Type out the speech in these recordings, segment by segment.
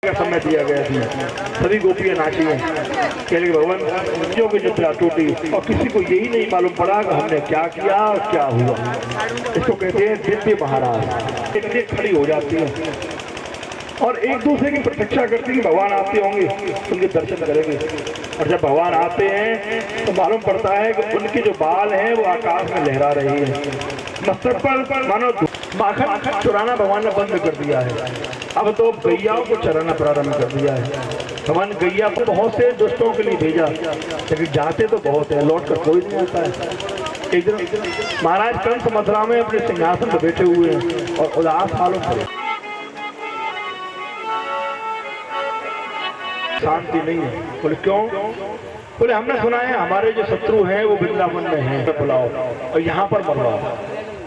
का समय दिया गया था, सभी गोपियां नाची हैं, कह रहे भगवान गोपियों की निद्रा टूटी और किसी को यही नहीं मालूम पड़ा कि हमने क्या किया और क्या हुआ। इसको कहते हैं दिव्य महाराज। इतनी खड़ी हो जाती है और एक दूसरे की प्रतीक्षा करती है कि भगवान आते होंगे, उनके दर्शन करेंगे। और जब भगवान आते हैं तो मालूम पड़ता है कि उनके जो बाल हैं वो आकाश में लहरा रहे हैं, मस्तक पर मानो माखन चुराना भगवान ने बंद कर दिया है। अब तो गैयाओं को चराना प्रारंभ कर दिया है। भगवान गैया को बहुत से दुष्टों के लिए भेजा, लेकिन जाते तो बहुत है, लौट कर कोई नहीं आता है। एक दिन महाराज कंस मथुरा में अपने सिंहासन पर बैठे हुए हैं और उदास मालूम पड़े, शांति नहीं है। बोले क्यों? बोले हमने सुना है हमारे जो शत्रु हैं वो वृंदावन में हैं, बुलाओ और यहाँ पर मरवाओ।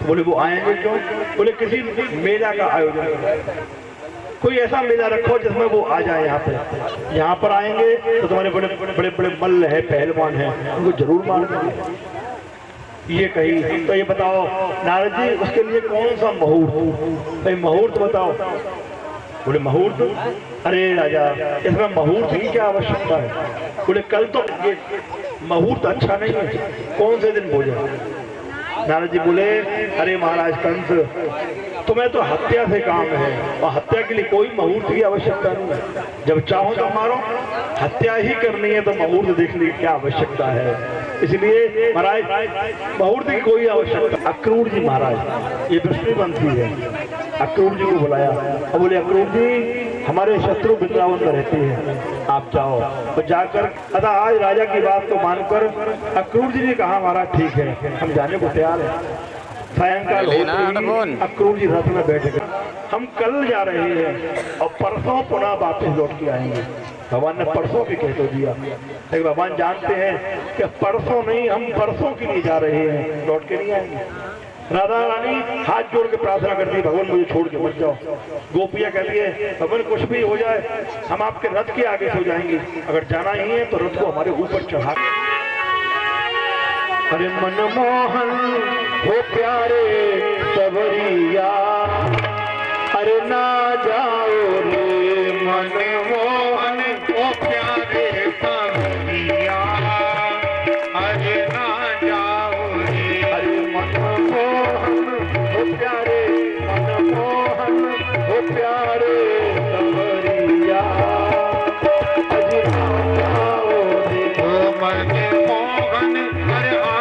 बोले वो आएंगे क्यों? बोले किसी मेला का आयोजन करो, कोई ऐसा मेला रखो जिसमें वो आ जाए यहाँ पर आएंगे तो तुम्हारे बड़े बड़े बड़े मल्ल है, पहलवान है, उनको जरूर मार देंगे। ये कही तो ये बताओ नारद जी उसके लिए कौन सा मुहूर्त, भाई मुहूर्त बताओ। बोले मुहूर्त? अरे राजा इसमें मुहूर्त की क्या आवश्यकता है? बोले कल तो ये मुहूर्त अच्छा नहीं है, कौन से दिन बोले? नारद जी बोले अरे महाराज कंस तुम्हें तो हत्या से काम है और हत्या के लिए कोई मुहूर्त की आवश्यकता नहीं है, जब चाहो तो मारो, हत्या ही करनी है तो मुहूर्त देखने की क्या आवश्यकता है। इसलिए महाराज मुहूर्त की कोई आवश्यकता। अक्रूर जी महाराज ये विष्णुपंथी है, अक्रूर जी को बुलाया और बोले अक्रूर जी हमारे शत्रु वृंदावन में रहते हैं, आप जाओ। तो जाकर अतः आज राजा की बात को मानकर अक्रूर जी ने कहा महाराज ठीक है हम जाने को तैयार हैं। सायंकाल होते अक्रूर जी रथ में बैठ गए, हम कल जा रहे हैं और परसों पुनः वापस लौट के आएंगे। भगवान ने परसों भी कह तो दिया, लेकिन भगवान जानते हैं कि परसों नहीं हम परसों के लिए जा रहे हैं, लौट के नहीं आएंगे। राधा रानी हाथ जोड़ के प्रार्थना करती है भगवान मुझे छोड़ के मत जाओ। गोपियां कहती है भगवान कुछ भी हो जाए हम आपके रथ के आगे सो जाएंगे, अगर जाना ही है तो रथ को हमारे ऊपर चढ़ा। अरे मनमोहन हो प्यारे सबरिया, अरे ना जाओ रे मनमोहन हो प्यारे सबरिया, अरे ना जाओ रे। अरे मनमोहन हो प्यारे, मनमोहन हो प्यारे सबरिया, अरे ना जाओ रे मनमोहन, अरे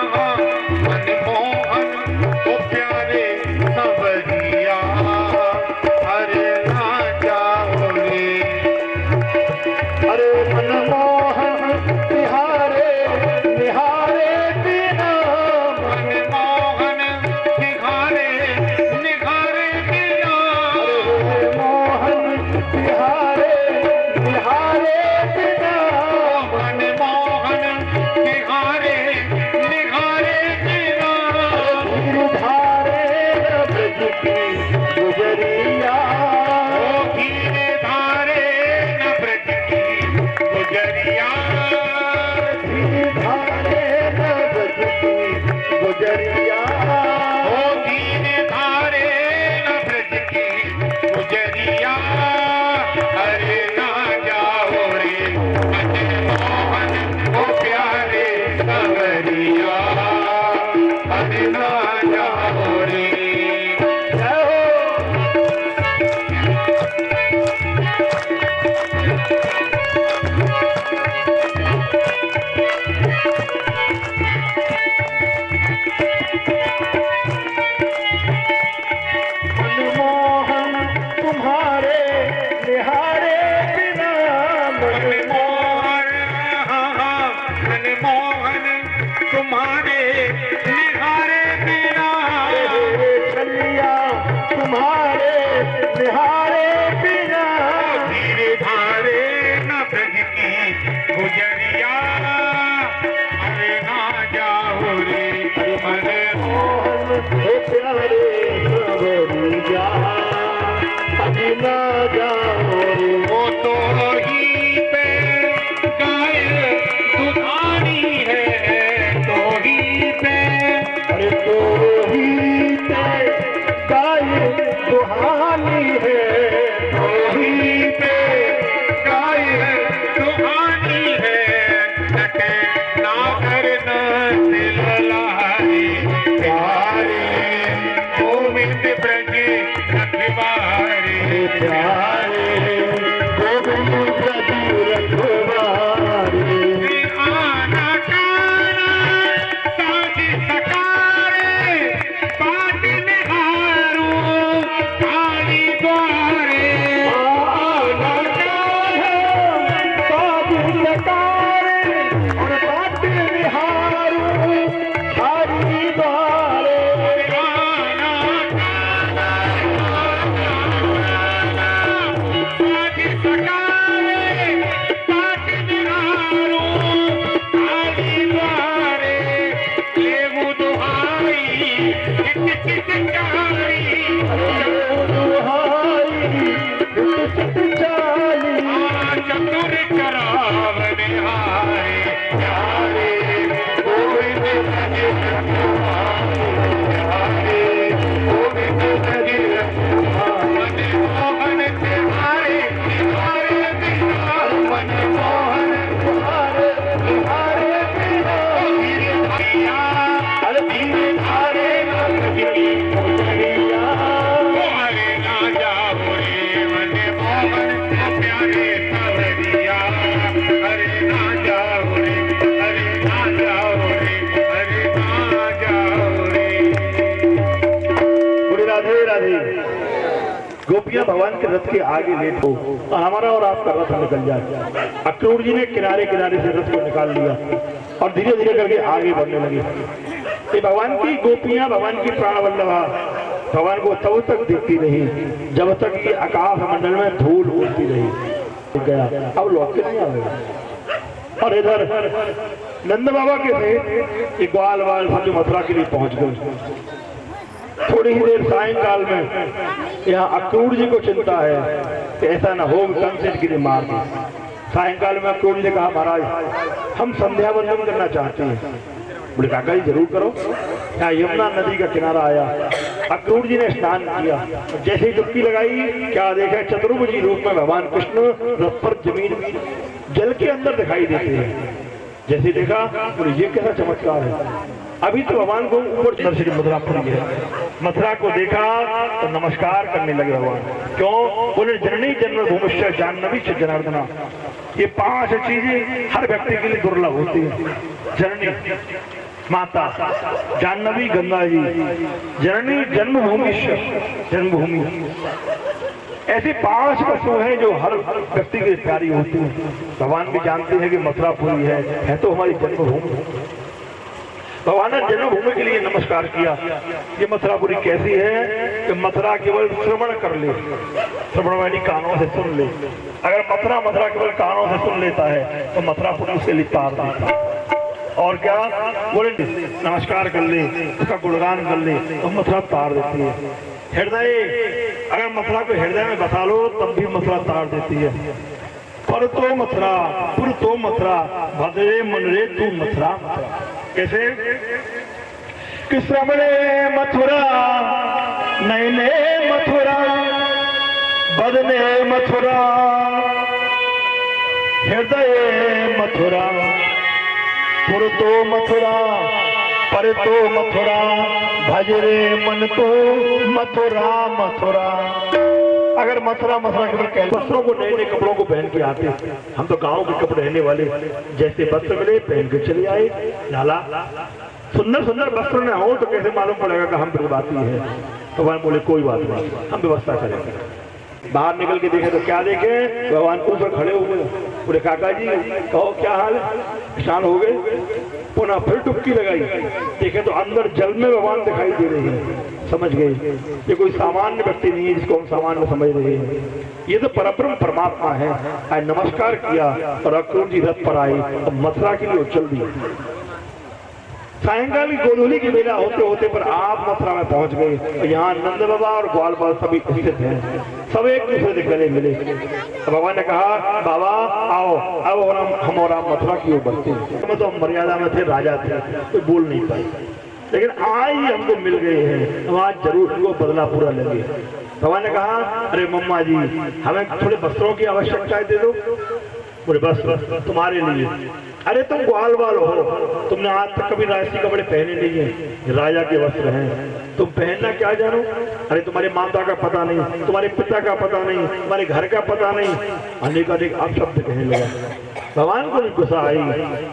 गोपियां भगवान के रथ के आगे लेट हो और हमारा और आपका रथ निकल जाए। अक्रूर जी ने किनारे किनारे से रथ को निकाल लिया और धीरे धीरे करके आगे बढ़ने लगे। ये भगवान की गोपियां, भगवान की प्राण वल्लभा भगवान को तब तक देखती रही जब तक ये आकाश मंडल में धूल उड़ती रही। गया अब लौट के नहीं आएगा। और इधर नंद बाबा के थे ग्वाल वाल सब मथुरा के लिए पहुंच गए। थोड़ी ही देर सायंकाल में यहाँ अक्रूर जी को चिंता है कि ऐसा न हो कंसेट के लिए मार दे। सायंकाल में अक्रूर जी ने कहा महाराज हम संध्या वंदन करना चाहते हैं। बोले काका जी जरूर करो। यहाँ यमुना नदी का किनारा आया, अक्रूर जी ने स्नान किया, जैसे ही डुबकी लगाई क्या देखा चतुर्भुजी रूप में भगवान कृष्ण रथ पर जमीन जल के अंदर दिखाई देते हैं। जैसे देखा बोले ये कैसा चमत्कार है। अभी तो भगवान को ऊपर दर्शन मथुरा पड़ी है। मथुरा को देखा तो नमस्कार करने लगे भगवान। क्यों? बोले जननी जन्मभूमिश्च जाह्नवी च जनार्दना। ये 5 चीजें हर व्यक्ति के लिए दुर्लभ होती है। जननी माता, जाह्नवी गंगा जी, जननी जन्मभूमिश्च जन्मभूमि। ऐसे 5 वस्तु हैं जो हर व्यक्ति के प्यारी होती है। भगवान भी जानते हैं कि मथुरापुरी है तो हमारी जन्मभूमि। भगवान ने जन्मभूमि के लिए नमस्कार किया। ये मथुरापुरी कैसी है कि मथुरा केवल श्रवण कर ले, श्रवण यानी कानों से सुन ले। अगर मथुरा केवल कानों से सुन लेता है तो मथुरापुरी उसके लिए तार देता है। और क्या बोले नमस्कार कर ले, उसका गुणगान कर ले तो मथुरा तार देती है। हृदय, अगर मथुरा को हृदय में बसा लो तब भी मथुरा तार देती है। पर तो मथुरा, पुर तो मथुरा, भद्रे मन रे तू मथुरा। कैसे कि श्रवणे मथुरा, नयने मथुरा, बदने मथुरा, हृदय मथुरा, पुर तो मथुरा, पर तो मथुरा, भजरे मन तो मथुरा मथुरा। अगर मथुरा केवल कहते वस्त्रों को नए नए कपड़ों को पहन के आते, हम तो गांव के कपड़े रहने वाले, जैसे वस्त्र मिले पहन के चले आए। लाला सुंदर सुंदर वस्त्र न हो तो कैसे मालूम पड़ेगा कि हम ब्रजवासी हैं। तो भगवान बोले कोई बात नहीं, हम व्यवस्था करेंगे। बाहर निकल के देखे तो क्या देखे, भगवान ऊपर खड़े हुए। बोले काका जी कहो क्या हाल है, स्नान हो गए? पुनः फिर डुबकी लगाई, देखे तो अंदर जल में भगवान दिखाई दे रही है। समझ गए ये कोई सामान्य व्यक्ति नहीं है जिसको हम सामान्य समझ रहे हैं, ये तो परब्रह्म परमात्मा है। आज नमस्कार किया और अक्रूर जी रथ पर आए और मथुरा के लिए उछल दी। सायंकाल की गोधूली की बेला होते होते पर आप मथुरा में पहुंच गए। यहाँ नंद बाबा और ग्वाल बाबा सभी स्थित हैं, सब एक दूसरे से गले मिले। भगवान ने कहा बाबा आओ, अब हम और आप मथुरा की ओर बढ़ते हैं। तो हम मर्यादा में थे, राजा थे, तो बोल नहीं पाए, लेकिन आज ही हमको मिल गए हैं, हम आज जरूर इनको बदला पूरा लेंगे। भगवान ने कहा अरे मम्मा जी हमें थोड़े वस्त्रों की आवश्यकता दे दो। बोले बस तुम्हारे लिए। अरे तुम ग्वाल वाल हो, तुमने आज तक कभी राजसी कपड़े पहने नहीं है, राजा के वस्त्र हैं, तुम पहनना क्या जानो। अरे तुम्हारे माता का पता नहीं, तुम्हारे पिता का पता नहीं, तुम्हारे घर का पता नहीं, अनेक अनेक अपशब्द कहने लगा। भगवान को भी गुस्सा आई।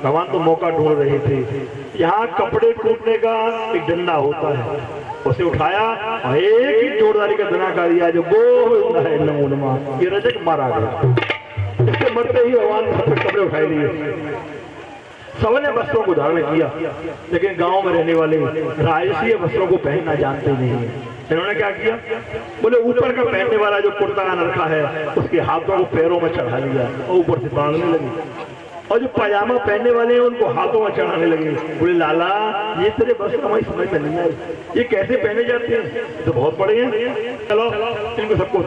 भगवान तो मौका ढूंढ रहे थे। यहाँ कपड़े टूटने का एक डंडा होता है, उसे उठाया और एक ही जोरदारी का धनाका दिया जो गोविंद है नमोनमा, ये रजक मारा गया। इसके मरते ही भगवान ने कपड़े उठाए लिए। सबने वस्त्रों को धारण किया, लेकिन गांव में रहने वाले राजसी वस्त्रों को पहनना जानते नहीं है। इन्होंने क्या किया, बोले ऊपर का पहनने वाला जो कुर्ता रखा है उसके हाथों को पैरों में चढ़ा लिया और ऊपर से बांधने लगे, और जो पायजामा पहनने वाले हैं उनको हाथों में चढ़ाने लगे। बोले लाला ये तेरे बस हमारी समझ में नहीं आई, ये कैसे पहने जाते हैं, तो बहुत बड़े हैं। चलो इनको सबको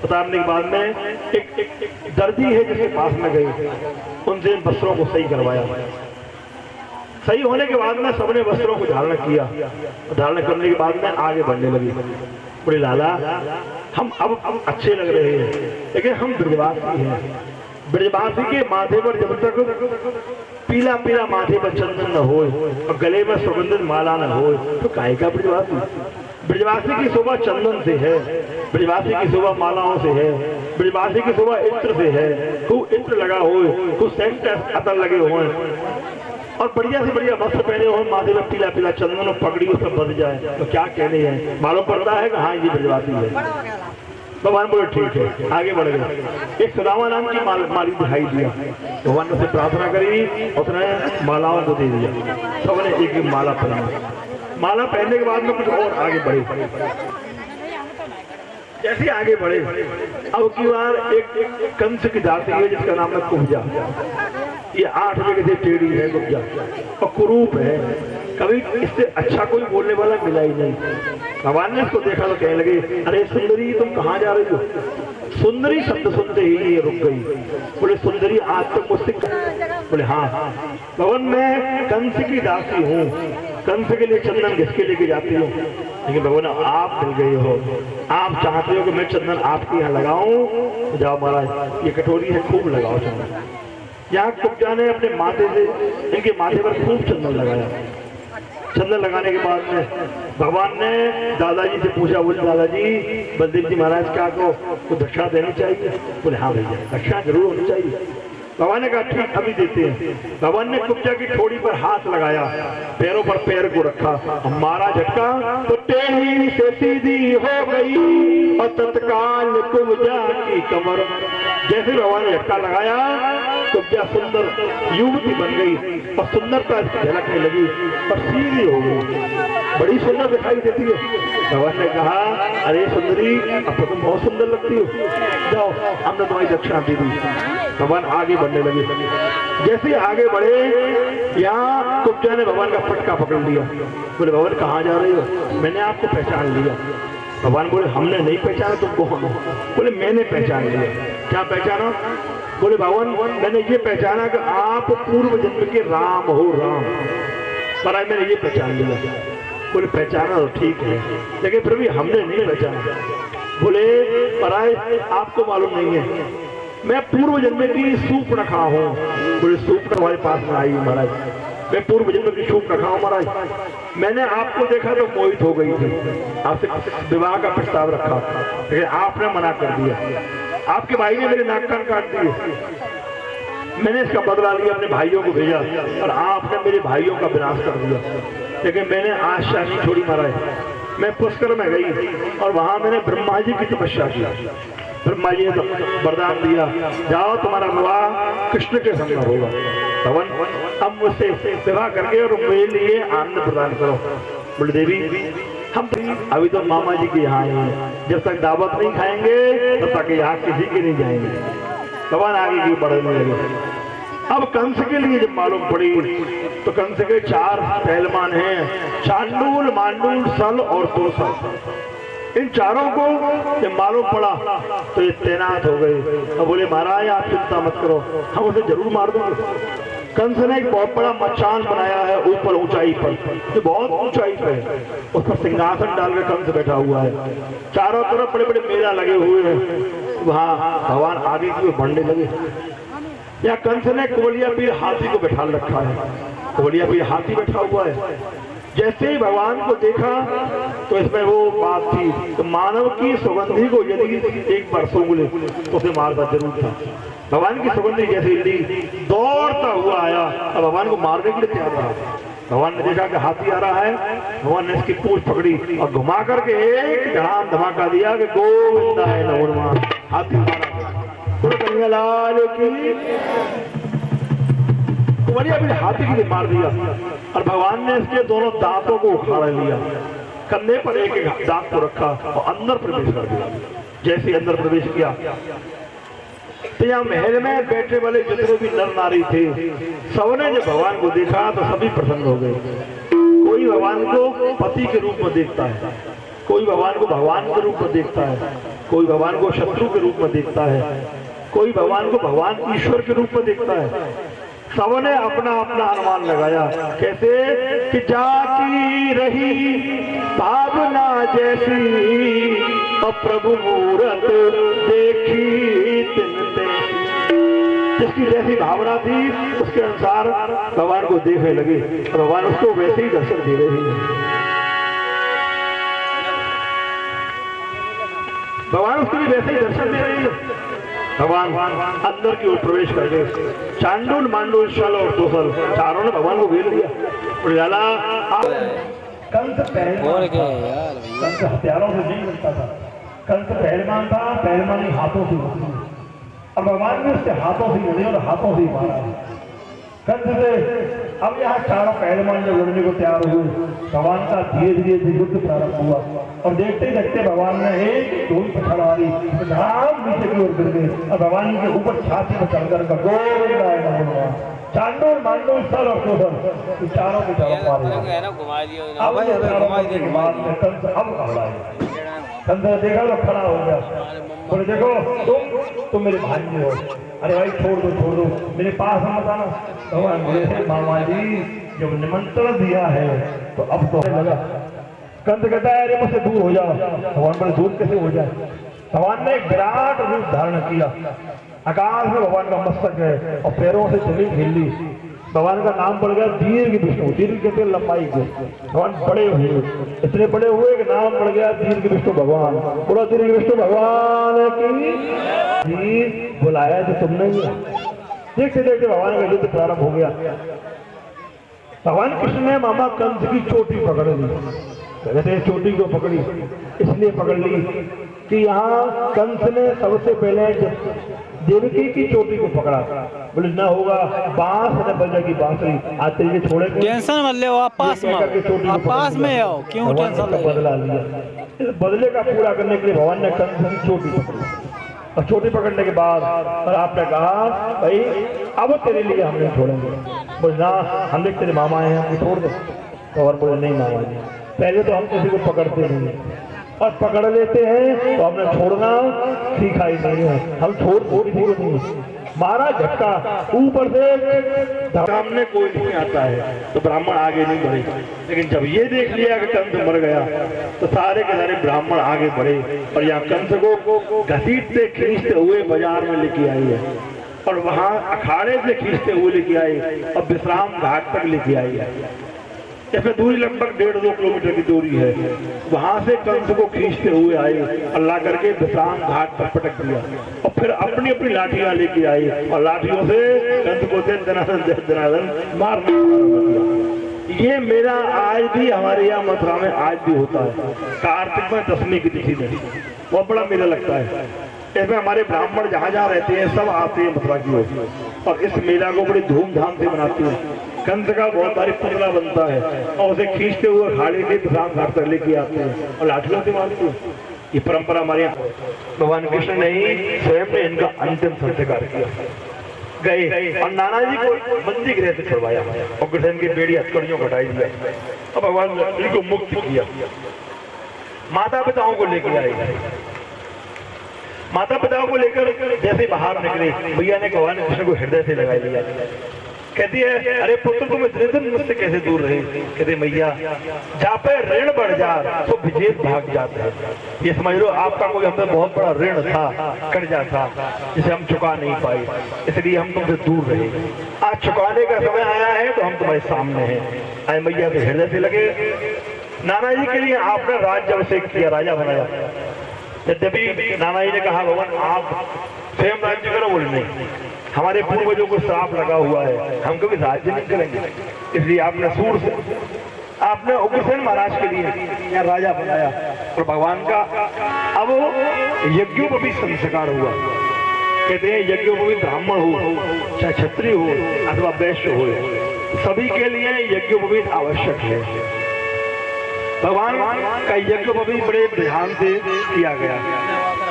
उतारने के बाद में एक दर्जी है जिसके पास में गए, उनसे इन वस्त्रों को सही करवाया। सही होने के बाद में सबने वस्त्रों को धारण किया, धारण करने के बाद में आगे बढ़ने लगे। बोले लाला हम अब अच्छे लग रहे हैं, लेकिन हम ब्रजवासी हैं। ब्रजवासी के माथे पर जब तक पीला पीला माथे पर चंदन न हो और गले में सुगंधित माला न हो तो काहे का ब्रजवासी। ब्रजवासी की शोभा चंदन से है, ब्रजवासी की शोभा मालाओं से है, ब्रजवासी की शोभा इत्र से है। खूब इत्र लगा हो, खूब सेंट अतर लगे हो और बढ़िया से बढ़िया वस्त्र पहने हो, माथे में पीला पीला चंदन और पगड़ी उस पर बंध जाए तो क्या कहने हैं, मालूम पड़ता है कि हाँ ये ब्रजवासी है। भगवान बोले ठीक है, आगे बढ़ गए। एक सुदामा नाम की माली दिखाई दिया, भगवान ने उसे प्रार्थना करी, उसने मालाओं को दे दिया। सबने एक एक माला पहना। माला पहनने के बाद में कुछ और आगे बढ़े। जैसे आगे बढ़े, अब की बार एक कंस की जाति है जिसका नाम है कुब्जा। ये 8 जगह से टेढ़ी है कुब्जा और कुरूप है, कभी इससे अच्छा कोई बोलने वाला मिला ही नहीं। भगवान ने इसको देखा तो कहने लगे, अरे सुंदरी तुम कहाँ जा रही हो? सुंदरी शब्द सुनते ही ये रुक गई। बोले सुंदरी आज तक मुझसे? बोले हाँ। भगवान मैं कंस की दासी हूँ, कंस के लिए चंदन घिसके लेके जाती हूँ, लेकिन भगवान आप मिल गए हो, आप चाहते हो कि मैं चंदन आपके यहाँ लगाऊं? जाओ महाराज, ये कटोरी है, खूब लगाओ चंदन। यहाँ कुब्जा ने अपने माथे से इनके माथे पर खूब चंदन लगाया। चंदन लगाने के बाद में भगवान ने दादाजी से पूछा, बोले दादाजी बलदेव जी महाराज क्या को दक्षिणा देनी चाहिए? बोले हाँ भैया दक्षिणा जरूर होनी चाहिए। भगवान ने कहा ठीक अभी देते हैं। भगवान ने कुब्जा की ठोड़ी पर हाथ लगाया, पैरों पर पैर को रखा, मारा झटका तो टेढ़ी से सीधी हो गई और तत्काल कुब्जा की कमर। जैसे भगवान ने झटका लगाया, कुब्जा सुंदर युवती बन गई और सुंदरता झलकने लगी और सीधी हो गई, बड़ी सुंदर दिखाई देती है। भगवान ने कहा, अरे सुंदरी अब तो तुम बहुत सुंदर लगती हो, जाओ हमने तुम्हारी दक्षिणा दे दी। भगवान आगे बढ़ने लगे। जैसे आगे बढ़े, यहाँ कुब्जा ने भगवान का फटका पकड़ लिया। बोले भगवान कहाँ जा रहे हो? मैंने आपको पहचान लिया। भगवान बोले हमने नहीं पहचाना, तुम कौन हो? बोले मैंने पहचान लिया। क्या पहचाना? बोले भगवान मैंने ये पहचाना कि आप पूर्व जन्म के राम हो, राम। पर आज मैंने ये पहचान लिया। बोले पहचाना तो ठीक है, लेकिन फिर भी हमने नहीं पहचाना। बोले पराय आपको मालूम नहीं है, मैं पूर्व जन्म की सूर्पणखा हूँ। बोले सूर्पणखा हमारे पास में आई महाराज, मैं पूर्व जन्म की सूर्पणखा हूँ महाराज। मैंने आपको देखा तो मोहित हो गई थी, आपसे विवाह का प्रस्ताव रखा, लेकिन आपने मना कर दिया। आपके भाई ने मेरे नाक कान काट दिए, मैंने इसका बदला लिया, अपने भाइयों को भेजा और आपने मेरे भाइयों का विनाश कर दिया। लेकिन मैंने आशा नहीं छोड़ी महाराज। मैं पुष्कर में गई और वहां मैंने ब्रह्मा जी की तपस्या की। ब्रह्मा जी ने वरदान दिया, जाओ तुम्हारा विवाह कृष्ण के संग होगा। भगवान अब मुझसे विवाह करके और मेरे लिए आनंद प्रदान करो। बोले देवी हम अभी तो मामा जी के यहाँ आए हैं, जब तक दावत नहीं खाएंगे तब तक यहाँ किसी के नहीं जाएंगे। भगवान आगे की बढ़ने लगे। अब कंस के लिए जब मालूम पड़ी तो कंस के 4 पहलवान हैं, चांडूल, मांडूल, सल और तोसल। इन चारों को जब मालूम पड़ा तो ये तैनात हो गए और बोले महाराज आप चिंता मत करो, हम उसे जरूर मार देंगे। कंस ने एक बहुत बड़ा मचान बनाया है ऊपर ऊंचाई पर, जो बहुत ऊंचाई पर है, उस पर सिंहासन डालकर कंस बैठा हुआ है। चारों तरफ बड़े बड़े मेला लगे हुए हैं। वहाँ भगवान आगे की ओर बढ़ने लगे। या कंस ने कोलिया पीर हाथी को बैठा रखा है, कोलिया पीर हाथी बैठा हुआ है। जैसे ही भगवान को देखा तो इसमें वो बात थी तो मानव की सुगंधी को यदि एक बार सूंघ ले तो उसे मारता जरूर था। भगवान की सुगंधी जैसे ली दौड़ता हुआ आया और भगवान को मारने के लिए तैयार रहा। भगवान ने देखा कि हाथी आ रहा है, भगवान ने इसकी पूंछ पकड़ी और घुमा करके एक धड़ाम धमाका दिया कि गोविंदा है नवरमा। हाथी मारा लाल की बढ़िया भी हाथी के लिए मार दिया और भगवान ने इसके दोनों दांतों को उखाड़ लिया, कंधे पर एक एक दांत को रखा और अंदर प्रवेश कर दिया। जैसे अंदर प्रवेश किया तो यहाँ महल में बैठे वाले जितने भी नर नारी थे सबने जब भगवान को देखा तो सभी प्रसन्न हो गए। कोई भगवान को पति के रूप में देखता है, कोई भगवान को भगवान के रूप में देखता है, कोई भगवान को शत्रु के रूप में देखता है, कोई भगवान को भगवान ईश्वर के रूप में देखता है। सबने अपना अपना अनुमान लगाया। कैसे कि जाकी रही भावना जैसी और प्रभु मूरत देखी तिनते। जिसकी जैसी भावना थी उसके अनुसार भगवान को देखने लगे और भगवान उसको वैसे ही दर्शन दे रहे हैं। भगवान उसके लिए वैसे ही दर्शन दे रहे हैं। भगवान अंदर की ओर प्रवेश कर गए। चांडूल, मांडूल, शल और तोसल चारों ने भगवान को घेर लिया। कंस हथियारों से नहीं मिलता था, कंस पहलवान था, पहलवानी हाथों से होती है। अब भगवान ने उसके हाथों से लड़ी और हाथों से मारा कंस से। अब यहाँ चारों पहलवान जब लड़ने को तैयार हुए, भगवान का धीरे धीरे युद्ध प्रारंभ हुआ और देखते देखते भगवान ने एक धूल पछाड़ मारी, धाम नीचे की ओर गिर गए और भगवान के ऊपर छाती पर चढ़कर गोविंद चांडोल मांडोल सर और कोसर चारों के चारों मारे। कंस ने देखा तो खड़ा हो गया, बोले देखो तुम मेरे भांजे हो। अरे भाई छोड़ दो मेरे पास मत आना। भगवान बोले मामा जी जब निमंत्रण दिया है तो अब तो लगा। कंस कहता है अरे मुझसे दूर हो जाओ। भगवान बोले दूर कैसे हो जाए। भगवान ने एक विराट रूप धारण किया, आकाश में भगवान का मस्तक है और पैरों से जमीन हिल ली। भगवान का नाम पड़ गया दीर्घ विष्णु। दीर्घ कहते हैं लंबाई को। भगवान बड़े हुए, इतने बड़े हुए कि नाम पड़ गया दीर्घ विष्णु भगवान। पूरा दीर्घ विष्णु भगवान की बुलाया तो तुमने ही। देखते देखते भगवान का युद्ध प्रारंभ हो गया। भगवान कृष्ण ने मामा कंस की चोटी पकड़ ली। कहते चोटी को पकड़ी इसलिए पकड़ ली कि यहाँ कंस ने सबसे पहले देवकी की चोटी को पकड़ा। बोले ना होगा, बांस न बजेगी बांसुरी। आज तेरे छोड़े टेंशन मत ले, आप पास में आओ, क्यों टेंशन ले। बदला लिया। इस बदले का पूरा करने के लिए भगवान ने कंस की चोटी पकड़ी और चोटी पकड़ने के बाद और आपने कहा भाई अब तेरे लिए हम नहीं छोड़ेंगे। बोले ना हम देख तेरे मामा आए हैं, छोड़ दो। और बोले नहीं मामा जी पहले तो हम किसी को पकड़ते नहीं और पकड़ लेते हैं तो हमने छोड़ना सीखा ही नहीं है। हम छोड़ नहीं, मारा झटका ऊपर से सामने कोई नहीं आता है तो ब्राह्मण आगे नहीं बढ़े। लेकिन जब ये देख लिया कि कंस मर गया तो सारे के सारे ब्राह्मण आगे बढ़े और यहाँ कंस को घसीटते खींचते हुए बाजार में लेके आई है और वहाँ अखाड़े से खींचते हुए लेके आए और विश्राम घाट तक लेके आई है। ऐसे दूरी लगभग 1.5-2 किलोमीटर की दूरी है। वहां से कंस को खींचते हुए आए, अल्लाह करके विश्राम घाट पर पटक दिया और फिर अपनी अपनी लाठियां लेके आए और लाठियों से कंस को दनादन मारना दिया। ये मेरा आज भी हमारे यहाँ मथुरा में आज भी होता है। कार्तिक में 10वीं की तिथि में बहुत बड़ा मेला लगता है। इसमें हमारे ब्राह्मण जहाँ जहाँ रहते हैं सब आते हैं मथुरा की ओर और इस मेला को बड़ी धूमधाम से मनाते हैं। कंस का बहुत सारी पुतला बनता है और उसे खींचते हुए खाड़ी से विश्राम घाट तक लेके आते हैं और लाठियों से मारते हैं। ये परंपरा हमारे यहाँ भगवान कृष्ण ने ही स्वयं ने इनका अंतिम संस्कार किया। गए और नाना जी को बंदी गृह से छुड़वाया और कृष्ण की बेड़ी हथकड़ियों को हटाई दिया और भगवान इनको मुक्त किया। माता पिताओं को लेकर आए। माता पिताओं को लेकर जैसे बाहर निकले भैया ने भगवान कृष्ण को हृदय से लगा लिया। कहती है अरे पुत्र तुम इतने दिन मुझसे कैसे दूर रहे। कहते मैया जहाँ पे ऋण बढ़ जा तो विजेत भाग जाता है। ये समझ लो आपका कोई हमसे बहुत बड़ा ऋण था, कर्जा था जिसे हम चुका नहीं पाए, इसलिए हम तुमसे दूर रहे। आज चुकाने का समय आया है तो हम तुम्हारे सामने हैं। आए मैया के हृदय से लगे। नाना जी के लिए आपने राज्य अभिषेक किया, राजा बनाया। यद्यपि नाना जी ने कहा भगवान आप स्वयं राज्य करो। बोले नहीं, हमारे पूर्वजों को श्राप लगा हुआ है, हम कभी राज्य नहीं करेंगे। इसलिए आपने सूर से आपने उग्रसेन महाराज के लिए यहाँ राजा बनाया और भगवान का अब यज्ञोपवीत संस्कार हुआ। कहते हैं यज्ञोपवीत ब्राह्मण हो चाहे क्षत्रिय हो अथवा वैश्य हो, सभी के लिए यज्ञोपवीत आवश्यक है। भगवान का यज्ञोपवीत बड़े ध्यान से किया गया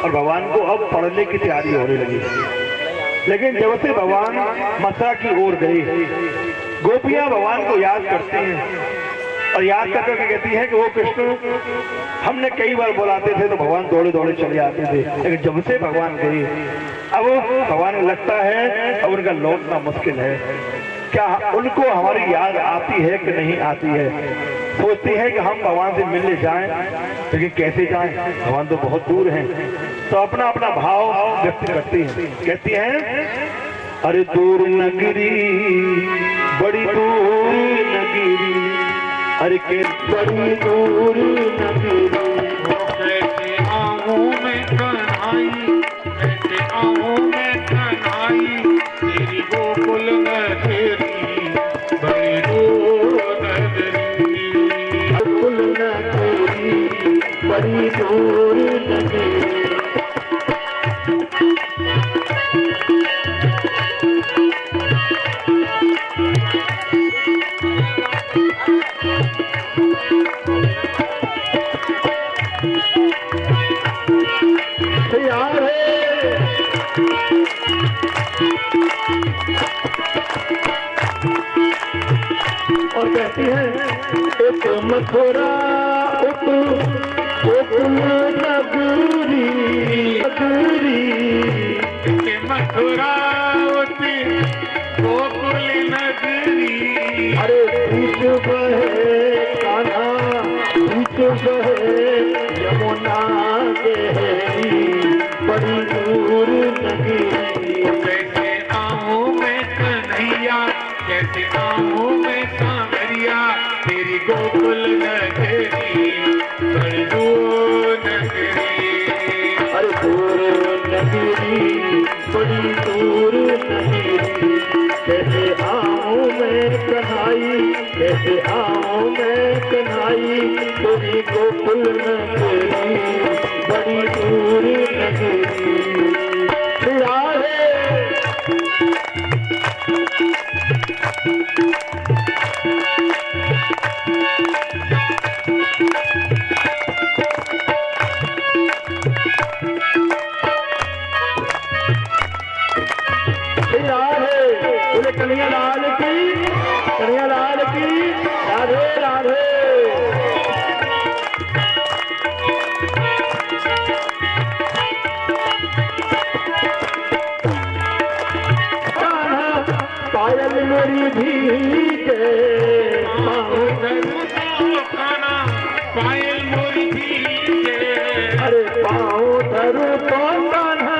और भगवान को अब पढ़ने की तैयारी होने लगी। लेकिन जब से भगवान मथुरा की ओर गए, गोपियां भगवान को याद करते हैं और याद करके कहती हैं कि वो कृष्ण हमने कई बार बुलाते थे तो भगवान दौड़े दौड़े चले आते थे, लेकिन जब से भगवान गए अब भगवान लगता है अब उनका लौटना मुश्किल है। क्या उनको हमारी याद आती है कि नहीं आती है। सोचती है कि हम भगवान से मिलने जाएं, लेकिन कैसे जाएं, भगवान तो बहुत दूर हैं। तो अपना अपना भाव व्यक्त करती हैं। कहती हैं अरे दूर नगरी बड़ी दूर नगरी, अरे के बड़ी दूर नगरी, कैसे आऊं मैं कन्हाई, कैसे आऊं मैं कन्हाई, तेरी गोकुल नगरी बड़ी दूर नगरी, गोकुल नगरी बड़ी दूर नगरी। तैयार है। और कहती है एक मथुरा गोकुल नगरी नगरी, मथुरावती गोकुल नगरी। अरे बीच बहे कान्हा बीच बहे यमुना गहरी बड़ी दूर नगरी। कैसे आऊं मैं कन्हैया, कैसे आऊं मैं सांवरिया, तेरी गोकुल नगरी बड़ी दूर नगरी। अरे दूर नगरी बड़ी दूर नगरी, कैसे आऊं मैं कन्हाई, कैसे आऊं मैं कन्हाई, तेरी गोकुल नगरी बड़ी दूर नगरी। फिराए बोले कन्हैया लाल की राधे राधे। पायल मेरी भीगे खाना पायल मोरी भीगे। अरे पाँव धरू तो कान्हा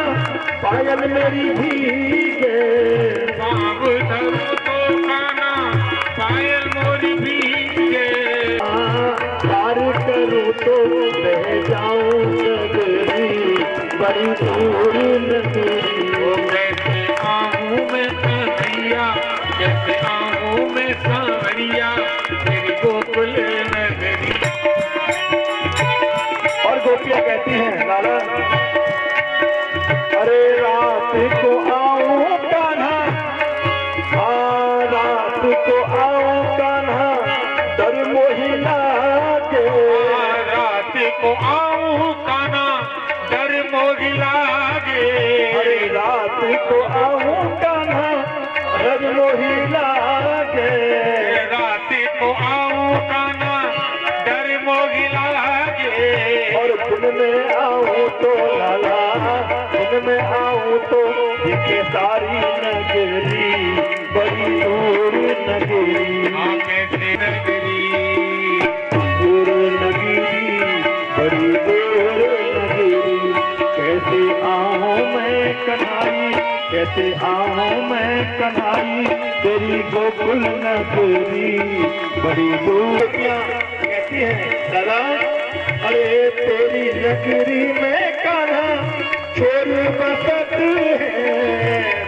पायल मेरी भीगे। पाँव धरू तो काना पायल मोरी भीगे। पार करूँ तो बह जाऊं नगरी बड़ी दूर नगरी। कैसे आऊं मैं कन्हैया, कैसे आऊं मैं सांवरिया, तेरी गोकुल नगरी। और गोपियाँ कहती हैं लाला अरे रात को आऊं कान्हा, रात को आऊं कान्हा डर मोही लागे। रात को आऊं काना डर मोही लागे। अरे रात को आऊं कान्हा डर मोही लागे। रात को आऊं काना डर मोही लागे। और दिन में आऊं तो लाला दिन में आऊं तो दिखे सारी नगरी बड़ी दूर नगरी। कैसे नगरी दूर नगरी बड़ी दूर नगरी, कैसे आऊं मैं कन्हाई, कैसे आऊं मैं कन्हाई, तेरी गोकुल नगरी बड़ी दूर। कहती है दादा अरे तेरी नगरी में कान्हा छोर बसत है।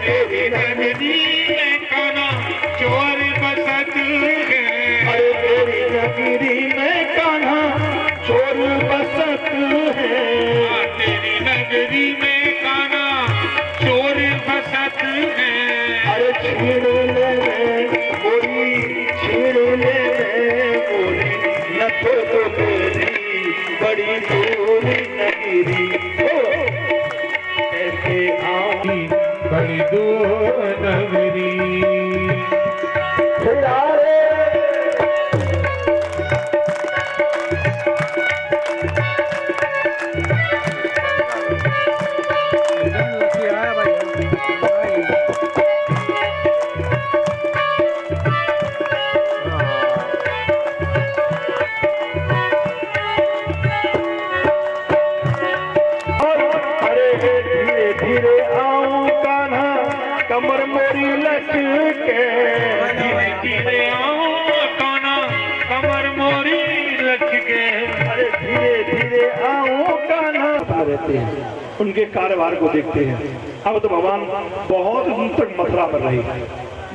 तेरी नगरी में काना चोर बसत है। अरे तेरी नगरी में कान्हा छोर बसत है। तेरी नगरी में काना चोर बसत है। अरे छीन ले गोरी छीन ले गोरी नथो तो तेरी बड़ी दूर नगरी। कैसे आऊं बड़ी दूर नगरी। फिराए धीरे धीरे आऊं कान्हा कमर मेरी लचके। धीरे धीरे आऊं काना कमर मोरी लचके। अरे धीरे धीरे आऊं कान्हा रहते हैं उनके कारोबार को देखते हैं। अब तो भगवान बहुत दिन तक मथुरा में रही,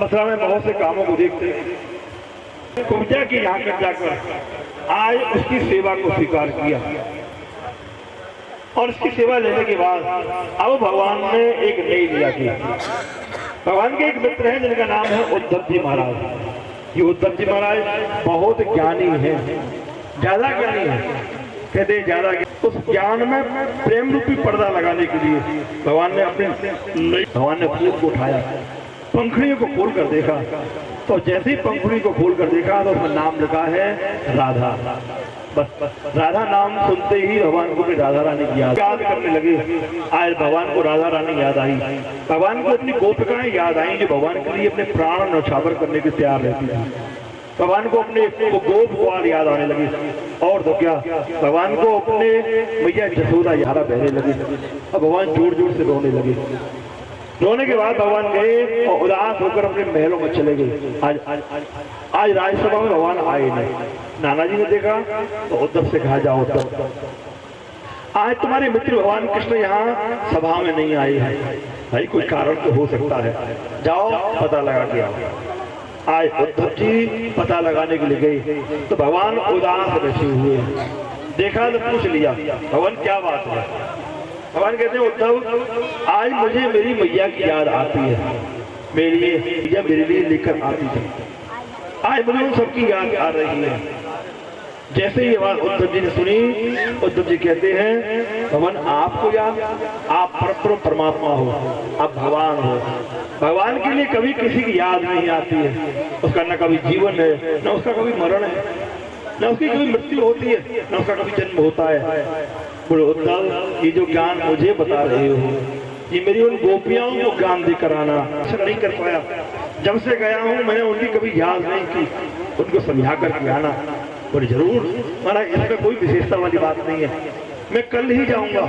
मथुरा में बहुत से कामों को देखते हैं। कुब्जा की यहाँ पर जाकर आज उसकी सेवा को स्वीकार किया और उसकी सेवा लेने के बाद अब भगवान ने एक नई लीला की। भगवान के एक मित्र हैं जिनका नाम है उद्धव जी महाराज। ये उद्धव जी महाराज बहुत ज्ञानी हैं, ज्यादा ज्ञानी हैं, कहते हैं ज्यादा। उस ज्ञान में प्रेम रूपी पर्दा लगाने के लिए भगवान ने फूल को उठाया, पंखुड़ियों को खोल कर देखा, तो जैसे ही पंखुड़ी को खोल कर देखा तो उसमें नाम लिखा है राधा। बस राधा नाम सुनते ही भगवान को राधा रानी की याद करने लगे। आज भगवान को राधा रानी याद आई, भगवान को अपनी गोपिकाएं याद आई जो भगवान के लिए अपने प्राण न्यौछावर करने के तैयार रहती थी। भगवान को अपने गोप ग्वाल याद आने लगे, और तो क्या भगवान को अपने मैया जसोदा यारा बहने लगे, और भगवान जोर जोर से रोने लगे। रोने के बाद भगवान गए और उदास होकर अपने महलों में चले गए। आज राज्यसभा में भगवान आए नहीं। नाना जी ने देखा तो उद्धव से कहा, जाओ उद्धव, आज तुम्हारे मित्र भगवान कृष्ण यहाँ सभा में नहीं आए हैं, भाई कोई कारण तो हो सकता है, जाओ पता लगा के आओ। आज उद्धव जी पता लगाने के लिए गए तो भगवान उदास बैठे हुए, देखा तो पूछ लिया, भगवान क्या बात है? भगवान कहते हैं, उद्धव आज मुझे मेरी मैया की याद आती है, मेरे लिए लेकर आती है, आज मुझे उन सबकी याद आ रही है। जैसे ये बात उद्धव जी ने सुनी, उद्धव जी कहते हैं, भगवान आपको याद, आप परम परमात्मा हो, आप भगवान हो, भगवान के लिए कभी किसी की याद नहीं आती है। उसका न कभी जीवन है, न उसका कभी मरण है, न उसकी कभी मृत्यु होती है, न उसका कभी जन्म होता है। बोलो उद्धव, ये जो ज्ञान मुझे बता रहे हो, ये मेरी उन गोपियाओं को ज्ञान देकर आना ऐसा नहीं कर पाया। जब से गया हूँ मैंने उनकी कभी याद नहीं की, उनको समझा करके आना। बोले जरूर महाराज, इसमें कोई विशेषता वाली बात नहीं है, मैं कल ही जाऊंगा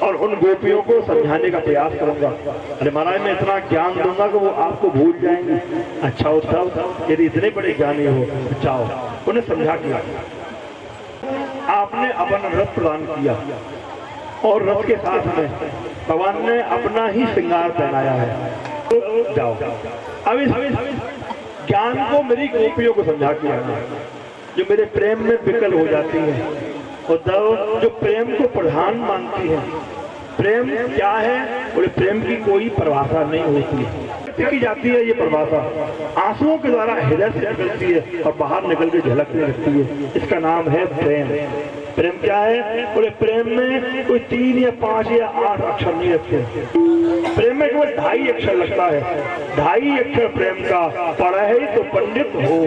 और उन गोपियों को समझाने का प्रयास करूंगा। अरे महाराज, मैं इतना ज्ञान दूंगा कि वो आपको भूल जाएंगे। अच्छा उद्धव, यदि इतने बड़े ज्ञानी हो, जाओ उन्हें समझा के आपने अपना रथ प्रदान किया और रथ के साथ में भगवान ने अपना ही श्रृंगार पहनाया है, तो जाओ अब इस ज्ञान को मेरी गोपियों को समझा के आना, जो मेरे प्रेम में विकल हो जाती है। उद्धव, जो प्रेम को प्रधान मानती है, प्रेम क्या है? बोले प्रेम की कोई परिभाषा नहीं होती है, की जाती है ये परिभाषा आंसुओं के द्वारा हृदय से निकलती है और बाहर निकल के झलकने लगती है। इसका नाम है प्रेम। प्रेम क्या है? बोले प्रेम में कोई 3 या 5 या 8 अक्षर नहीं लगते, प्रेम में केवल 2.5 अक्षर लगता है। 2.5 अक्षर प्रेम का, पढ़ा है तो पंडित हो,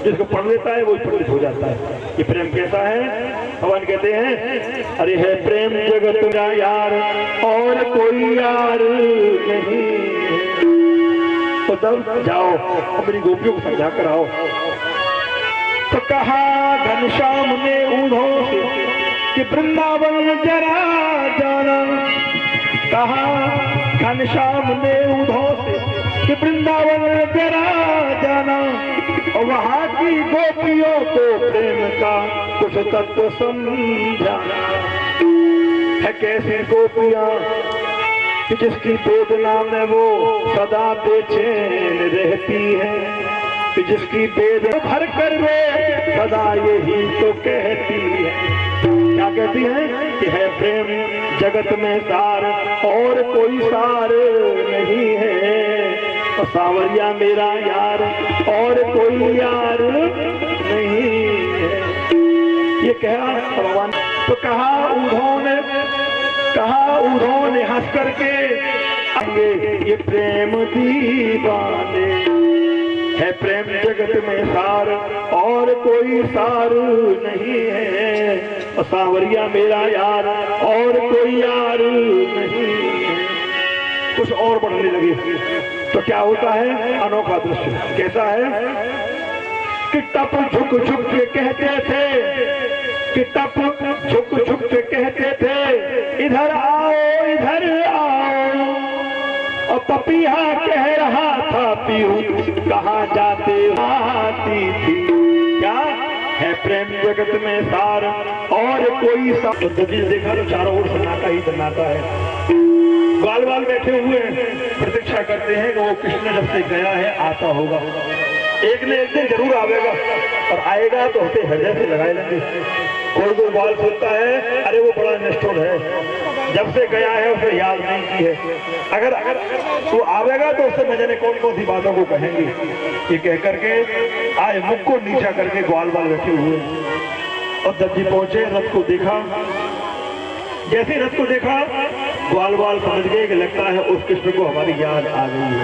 जिसको पढ़ लेता है वो पंडित हो जाता है। ये प्रेम कैसा है? भगवान कहते हैं, अरे है प्रेम जगत मेरा यार और कोई यार नहीं है। तो तब जाओ और मेरी गोपियों को समझा कर आओ। तो कहा घनश्याम ने उन्हों से कि वृंदावन जरा जाना, कहा घनश्याम ने उन्हों से कि वृंदावन जरा जाना, और वहाँ की गोपियों को प्रेम का कुछ तत्व समझाना। है कैसी गोपियाँ कि जिसकी वेदना में वो सदा बेचैन रहती है, कि जिसकी वेदना भर कर वे सदा यही तो कहती है। क्या कहती है? कि है प्रेम जगत में सार और कोई सार नहीं है, और सावरिया मेरा यार और कोई यार नहीं है। ये कहा भगवान। तो कहा उन्होंने हंस करके, ये प्रेम दीवाने, है प्रेम जगत में सार और कोई सार नहीं है, और सावरिया मेरा यार और कोई यार नहीं है। कुछ और बढ़ने लगे तो क्या होता है? अनोखा दृश्य कैसा है कि टप झुक झुक के कहते थे, कि टप झुक झुक के कहते थे, इधर आओ इधर आओ, और पपीहा कह रहा था पीहू कहाँ जाते आती थी। क्या है प्रेम जगत में सार और कोई सार। देखा तो चारों ओर सन्नाटा ही सन्नाटा है। ग्वाल बैठे हुए प्रतीक्षा करते हैं कि वो कृष्ण जब से गया है आता होगा। एक ने एक दिन जरूर आवेगा, और आएगा तो उसे हृदय से लगाए लेंगे। कोई बाल सुनता है, अरे वो बड़ा निष्ठुर है, जब से गया है उसे याद नहीं की है। अगर वो आवेगा तो उससे न जाने कौन कौन सी बातों को कहेंगे। ये कह करके आज मुख को नीचा करके ग्वाल बाल रखे हुए, और जब जी पहुंचे रथ को देखा। जैसे रथ को देखा ग्वाल बाल समझ गए कि लगता है उस कृष्ण को हमारी याद आ गई है,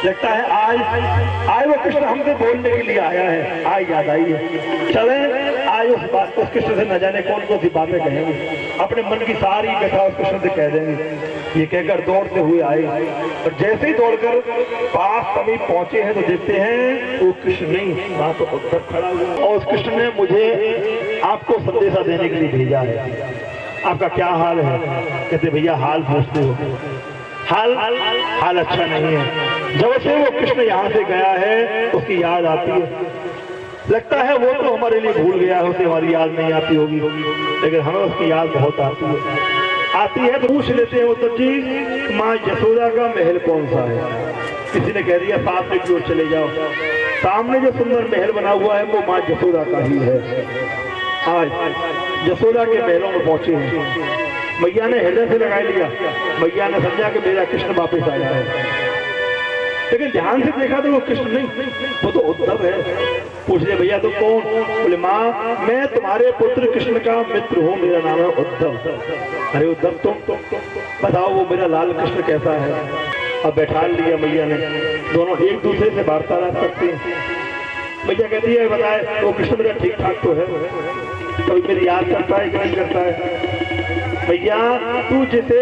लगता है आज वो कृष्ण हमसे बोलने के लिए आया है, आज याद आई है। चले आज उस कृष्ण से न जाने कौन कौन सी बातें कहेंगे, अपने मन की सारी कथा उस कृष्ण से कह देंगे। ये कहकर दौड़ते हुए आए, और जैसे ही दौड़कर पास समीप पहुंचे हैं तो देखते हैं वो कृष्ण नहीं, वहां तो उद्धव खड़ा हुआ। और उस कृष्ण ने मुझे आपको संदेशा देने के लिए भेजा है। आपका क्या हाल है? कहते भैया हाल पूछते हो, हाल अच्छा नहीं है। जब से वो कृष्ण यहाँ से गया है उसकी याद आती है, लगता है वो तो हमारे लिए भूल गया है, उसे हमारी याद नहीं आती होगी, लेकिन हमें उसकी याद बहुत आती है। तो पूछ लेते हैं उद्धव जी, माँ यशोदा का महल कौन सा है? किसी ने कह दिया सामने की ओर चले जाओ, सामने जो सुंदर महल बना हुआ है वो माँ यशोदा का ही है। आज यशोदा के महलों में पहुंचे हैं। मैया ने हृदय से लगा लिया, मैया ने समझा कि मेरा कृष्ण वापस आया है, लेकिन ध्यान से देखा तो वो कृष्ण नहीं, वो तो उद्धव है। पूछ ले भैया तो कौन? बोले माँ मैं तुम्हारे पुत्र कृष्ण का मित्र हूँ, मेरा नाम है उद्धव। अरे उद्धव तुम बताओ वो मेरा लाल कृष्ण कैसा है? अब बैठा लिया मैया ने, दोनों एक दूसरे से वार्तालाप करते हैं। मैया कहती है बताए वो कृष्ण मेरा ठीक ठाक तो है, कभी मेरी याद करता है कि नहीं करता है? भैया तू जिसे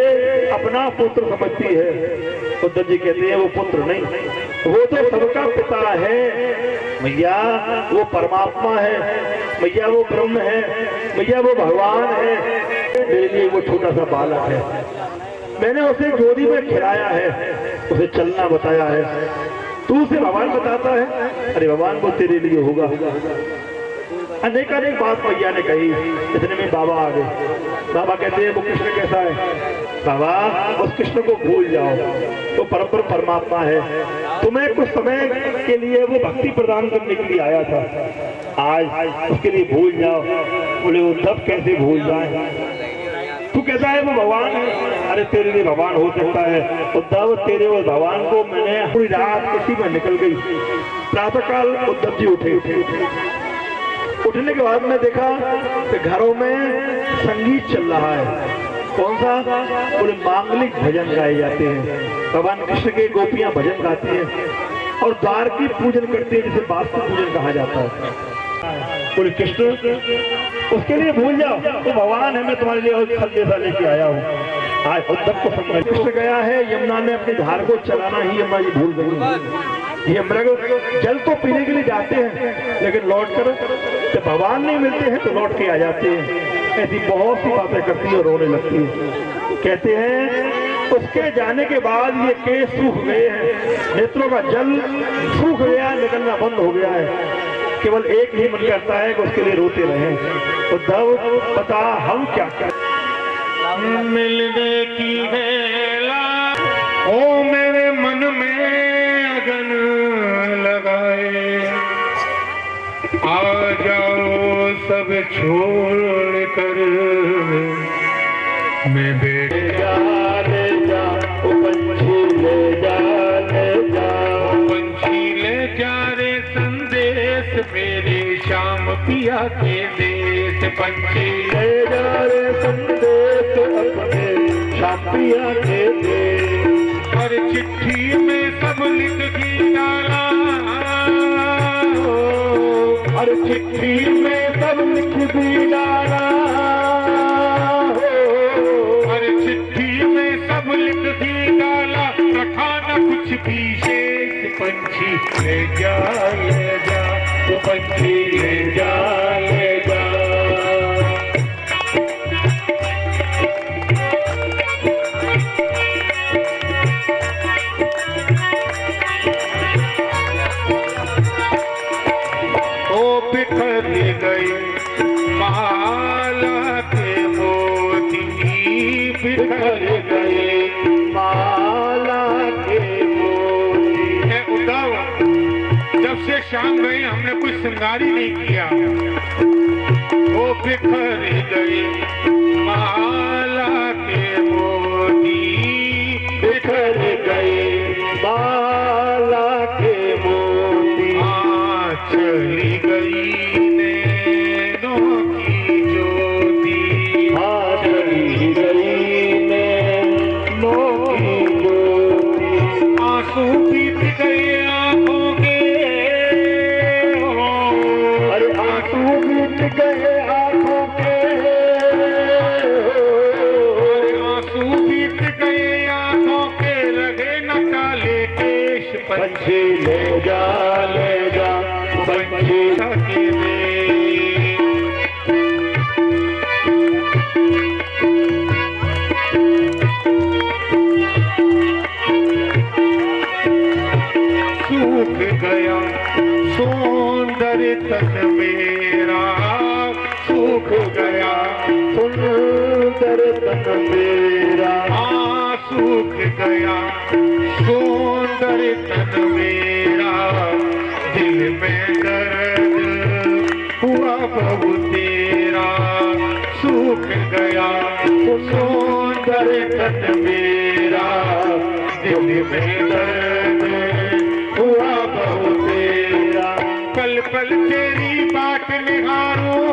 अपना पुत्र समझती है, उद्धव जी कहते हैं वो पुत्र नहीं, वो तो सबका पिता है भैया, वो परमात्मा है भैया, वो ब्रह्म है भैया, वो भगवान है। मेरे लिए वो छोटा सा बालक है, मैंने उसे गोदी में खिलाया है, उसे चलना बताया है, तू उसे भगवान बताता है? अरे भगवान वो तेरे लिए होगा। अनेक बात मैया ने कही, इतने में बाबा आ गए। बाबा कहते हैं वो कृष्ण कैसा है? बाबा उस कृष्ण को भूल जाओ, वो परम परमात्मा है, तुम्हें कुछ समय के लिए वो भक्ति प्रदान करने के लिए आया था, आज उसके लिए भूल जाओ। बोले उद्धव कैसे भूल जाए? तू कहता है वो भगवान है, अरे तेरे लिए भगवान हो सकता है उद्धव, तेरे वो भगवान को मैंने पूरी रात किसी में निकल गई। प्रातःकाल उद्धव जी उठे, उठने के बाद में देखा कि घरों में संगीत चल रहा है। कौन सा? बोले मांगलिक भजन गाए जाते हैं, भगवान कृष्ण के गोपियां भजन गाती हैं और द्वार की पूजन करते हैं, जिसे वास्तु पूजन कहा जाता है। बोले कृष्ण उसके लिए भूल जाओ, तो भगवान है, मैं तुम्हारे लिए संदेशा लेके आया हूँ। आज उद्धव को समझ कृष्ण गया है यमुना में अपनी धार को चलाना ही यमुना जी भूल गई। ये मृग जल तो पीने के लिए जाते हैं, लेकिन लौट कर जब भगवान नहीं मिलते हैं तो लौट के आ जाते हैं। ऐसी बहुत सी बातें करती है और रोने लगती है। कहते हैं उसके जाने के बाद ये केस सूख गए हैं, नेत्रों का जल सूख गया, निकलना बंद हो गया है, केवल एक ही मन करता है कि उसके लिए रोते रहें। उद्धव बता हम क्या करें? मिलने की वेला ओ मेरे मन में अगन लगाए, आ जाओ सब छोड़ कर मैं बैठ जा ले जा ओ पंछी ले जा ले जा, पंछी ले जा रे संदेश मेरे श्याम पिया के देश। पंछी ले जा रे संदेश अपने श्याम पिया के देश। हर चिट्ठी में सब लिख के डाला, हर चिट्ठी में सब लिख भी डाला, हर चिट्ठी में सब लिख के डाला, रखा न कुछ भी शेष। पंछी ले जा तो पंछी ले जा ले जा। ओ बिखर गई माला के मोती, बिखर गए माला के मोती। है उद्धव, जब से शाम गए, हमने कुछ श्रृंगार ही नहीं किया। वो बिखर गए माला के मोती, बिखर गए माला के मोती। चली गई नैनों की ज्योति, चली गई नैनों की ज्योति। आंसू बीत गए आंखों के, अरे आंसू बीत गए आंखों के, आंसू बीत गए आंखों के, लगे न काले केश पंछी ले जा पंछी सके दे। सूख गया सौंदर्य तन मेरा, सूख गया सुंदर तन मेरा। सूख गया सौंदर्य तन मेरा, दिल में दर्द हुआ बहु तेरा। सूख गया सौंदर्य तन मेरा, दिल में दर्द हुआ बहु तेरा। पल पल तेरी बाट निहारूं,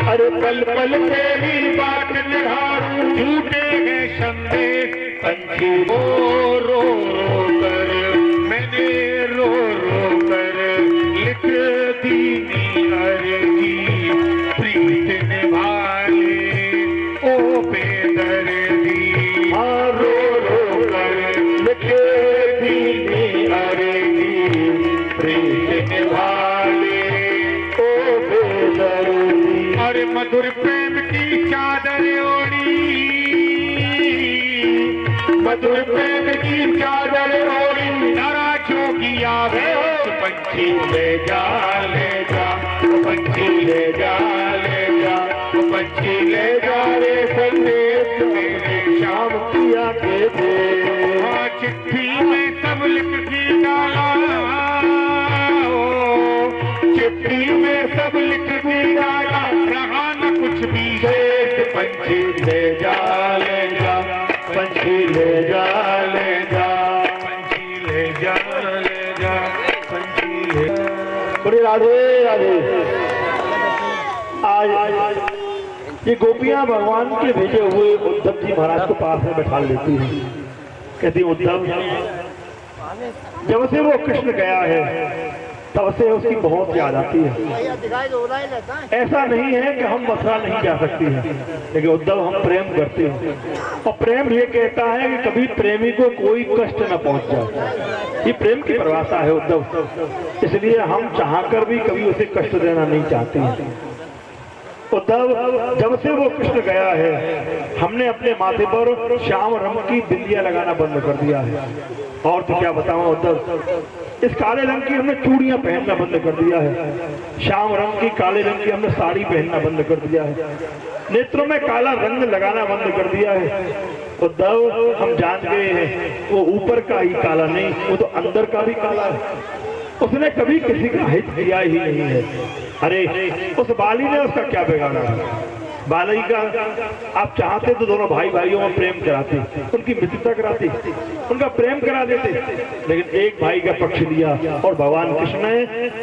अरे पल पल तेरी बाट निहारूं, झूठे हैं संदेश पंछी वो रो रो कर, मैंने रो रो कर लिख दी अर्जी। प्रीत निभा ले ओ बेदर्दी, रो रो कर लिख दी अर्जी। प्रीत निभा ले ओ बेदर्दी। अरे मधुर प्रेम की चादर ओढ़ी, मधुर प्रेम की चादर ओढ़ी, नारा जोगिया वेश पंछी ले जा पंछी ले जा पंछी ले जा रे संदेश मेरे शाम किया के दे। चिट्ठी में सब लिख दी डाला, चिट्ठी में सब लिख दी डाला, रहा न कुछ भी शेष। पंछी ले जा पंछी ले जा पंछी ले जा पंछी ले। बोले राधे राधे। आज ये गोपियां भगवान के भेजे हुए उद्धव जी महाराज को पास में बैठा लेती हैं। कहती उद्धव, जब से वो कृष्ण गया है तब से उसकी बहुत याद आती है। ऐसा नहीं है कि हम मथुरा नहीं जा सकती हैं, लेकिन उद्धव हम प्रेम करते हैं, और प्रेम ये कहता है कि कभी प्रेमी को कोई कष्ट न पहुंच जाए। ये प्रेम की परिभाषा है उद्धव, इसलिए हम चाहकर भी कभी उसे कष्ट देना नहीं चाहते हैं। उद्धव, जब से वो कृष्ण गया है हमने अपने माथे पर श्याम रंग की बिंदिया लगाना बंद कर दिया है। और तो क्या बताऊं उद्धव, इस काले रंग की हमने चूड़ियां पहनना बंद कर दिया है, श्याम रंग की काले रंग की हमने साड़ी पहनना बंद कर दिया है, नेत्रों में काला रंग लगाना बंद कर दिया है। उद्धव, हम जान गए हैं वो ऊपर का ही काला नहीं, वो तो अंदर का भी काला है। उसने कभी किसी का हित किया ही नहीं है। अरे उस बाली ने उसका क्या बिगाड़ा? बाली का आप चाहते तो दोनों भाई भाइयों में प्रेम कराते, उनकी मित्रता कराते, उनका प्रेम करा देते, लेकिन एक भाई का पक्ष लिया और भगवान कृष्ण ने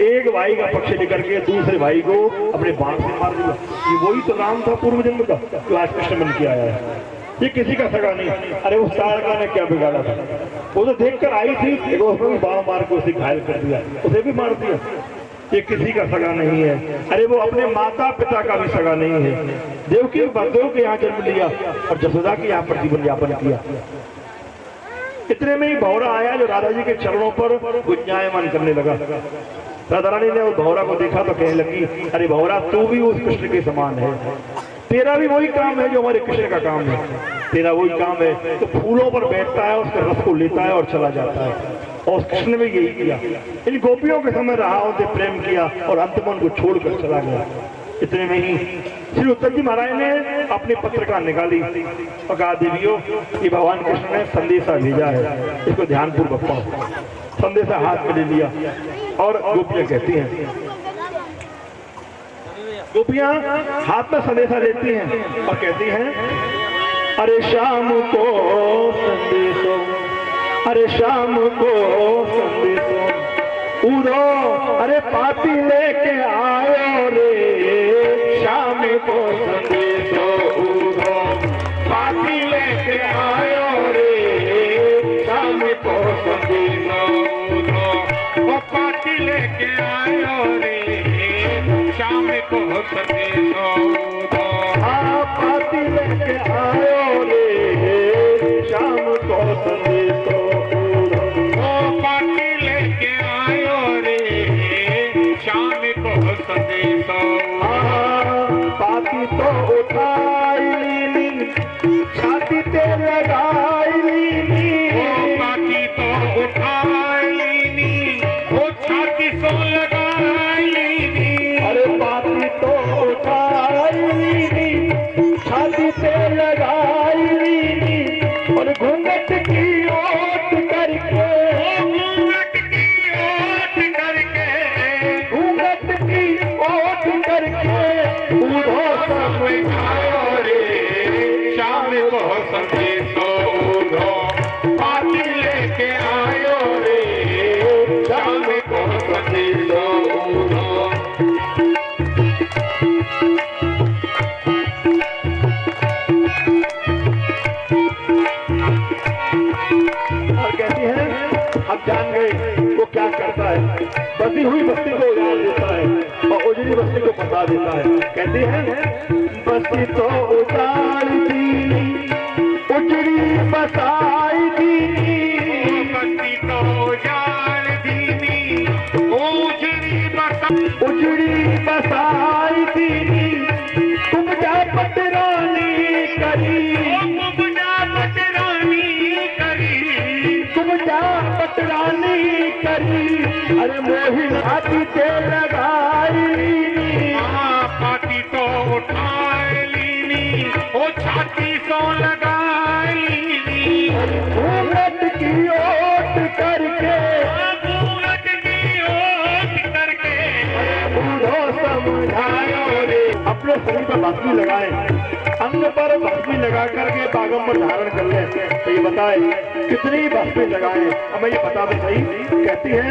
एक भाई का पक्ष लेकर के दूसरे भाई को अपने बाण से मार दिया। ये वही तो नाम था पूर्व जन्म का जो आज कृष्ण बन के आया है। ये किसी का सगा नहीं। अरे उस तारका ने क्या बिगाड़ा था? वो तो देखकर आई थी, उसमें भी बाण मार के उसे घायल कर दिया, उसे भी मार दिया। ये किसी का सगा नहीं है। अरे वो अपने माता पिता का भी सगा नहीं है। देवकी बलदेव के यहाँ जन्म लिया और जसोदा के यहाँ पर जीवन यापन किया। इतने में ही भौरा आया जो राधा जी के चरणों पर गुंजायमान करने लगा। राधा रानी ने उस भौरा को देखा तो कहने लगी, अरे भौरा, तू भी उस कृष्ण के समान है, तेरा भी वही काम है जो हमारे कृष्ण का काम है। तेरा वही काम है तो फूलों पर बैठता है, उसके रस को लेता है और चला जाता है। और कृष्ण ने यही किया, इन गोपियों के समय रहा, उनसे प्रेम किया और अंत में उनको छोड़कर चला गया। इतने में ही श्री उत्तर जी महाराज ने अपनी पत्रिका निकाली और कहा देवियों ये भगवान कृष्ण ने संदेशा भेजा है, इसको ध्यानपूर्वक पढ़ो। संदेशा हाथ में ले लिया और गोपियां कहती हैं, गोपियां हाथ में संदेशा लेती हैं और कहती हैं, अरे शाम को संदेशो, अरे शाम को संदेशो उड़ो, अरे पापी लेके आयो रे, शाम को संदेशो उड़ो, पापी लेके आयो रे, शाम को संदेशो उड़ो, वो पापी लेके आयो रे, शाम को संदेशो उड़ो, हाँ पापी लेके आयो रे, शाम को संदेशो उड़ो, वो पापी लेके आयो रे, शाम को संदेशो, हाँ पापी तो उठाई ली, छाती ते लगाई ली, वो पापी तो उठाई ली, वो छाती तो लगाई ली, अरे पापी तो उठाई ली, छाती ते लगाई ली, और घूंघट की ओट करके, घूंघट की ओट करके, घूंघट की ओट करके उड़ो समझायो रे, शाम को संदेशो उड़ो, पापी लेके आयो रे, शाम को संदेशो उड़ो। और कहती है हम जान गए वो क्या करता है, बसी हुई बस्ती को उजाड़ देता है और उजड़ी बस्ती को बता देता है। कहती है बस्ती तो उजाड़ दी, उजड़ी बसाई दी, बस्ती तो उजाड़ दी, उजड़ी बसाई दी, तुम जा पटरानी करी, तुम जा पटरानी करी, तुम जा पटरानी करी, अरे मोही हाथी ते लगाई, पाती तो उठाई ली, ओ छाती सो लगाई, घूंघट की ओट करके, घूंघट की ओट करके बूढ़ो समझायो रे। अपने शरीर पर भस्मी लगाए, अंग पर भस्मी लगा करके बागंबर धारण कर ले, तो ये बताए कितनी भस्मी लगाए, अब मैं ये बता दे सही। कहती है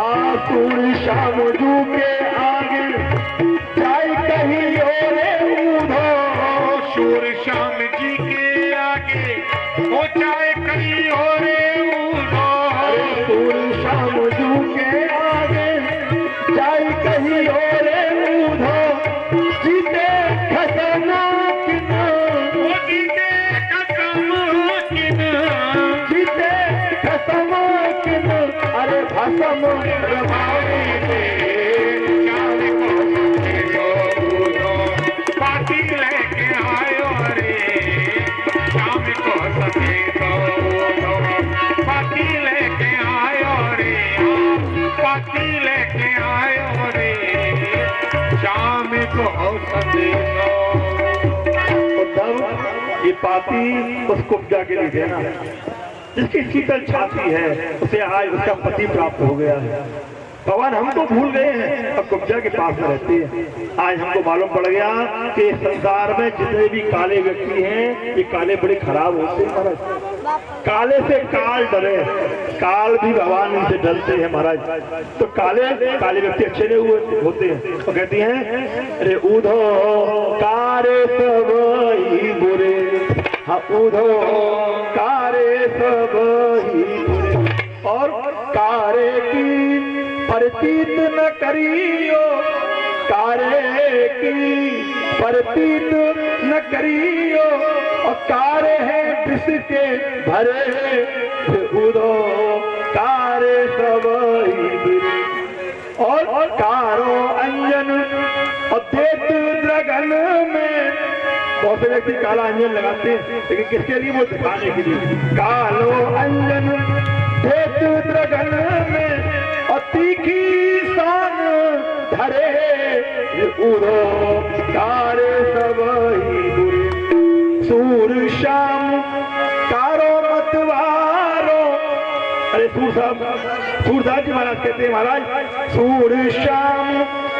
आसुर शाम जू के आगे जाए कहीं और उधो, शूर श्याम जी के आगे हो जाए कहीं और उधो, शूर श्याम जू के आगे जाए कहीं और उधो, जीते खसना किन, जीते खसमा किन, जीते खसमा किन, अरे भसम रमाई दे, शाम को संदेशो उड़ो, पापी लेके आयो रे, शाम को संदेशो उड़ो, पापी लेके आयो रे, पापी लेके आयो रे, शाम को संदेशो। ये पापी उस कुब्जा के लिए देना, जिसकी शीतल छाती है उसे आज उसका पति प्राप्त हो गया है। भगवान हमको भूल गए हैं, अब कुब्जा के पास में रहते हैं। आज हमको मालूम पड़ गया कि संसार में जितने भी काले व्यक्ति हैं ये काले बड़े खराब होते हैं महाराज। काले से काल डरे, काल भी भगवान इनसे डरते हैं महाराज। तो काले व्यक्ति अच्छे नहीं हुए होते हैं। तो कहती हैं अरे उधो कारे सब ही बुरे, हाँ उधो कारे सब ही बुरे, और कारे की परतीत न करियो, कारे की परतीत न करियो, और कारे है विष के भरे, उदो कारे सब ही बुरे, और कारो अंजन और देत द्रगन में। बहुत से व्यक्ति काला अंजन लगाते हैं, लेकिन किसके लिए? वो दिखाने के लिए। कालो अंजन देत द्रगन में और तीखी सान धरे, उड़ो साहब सूरदास जी महाराज कहते हैं, महाराज सूर श्याम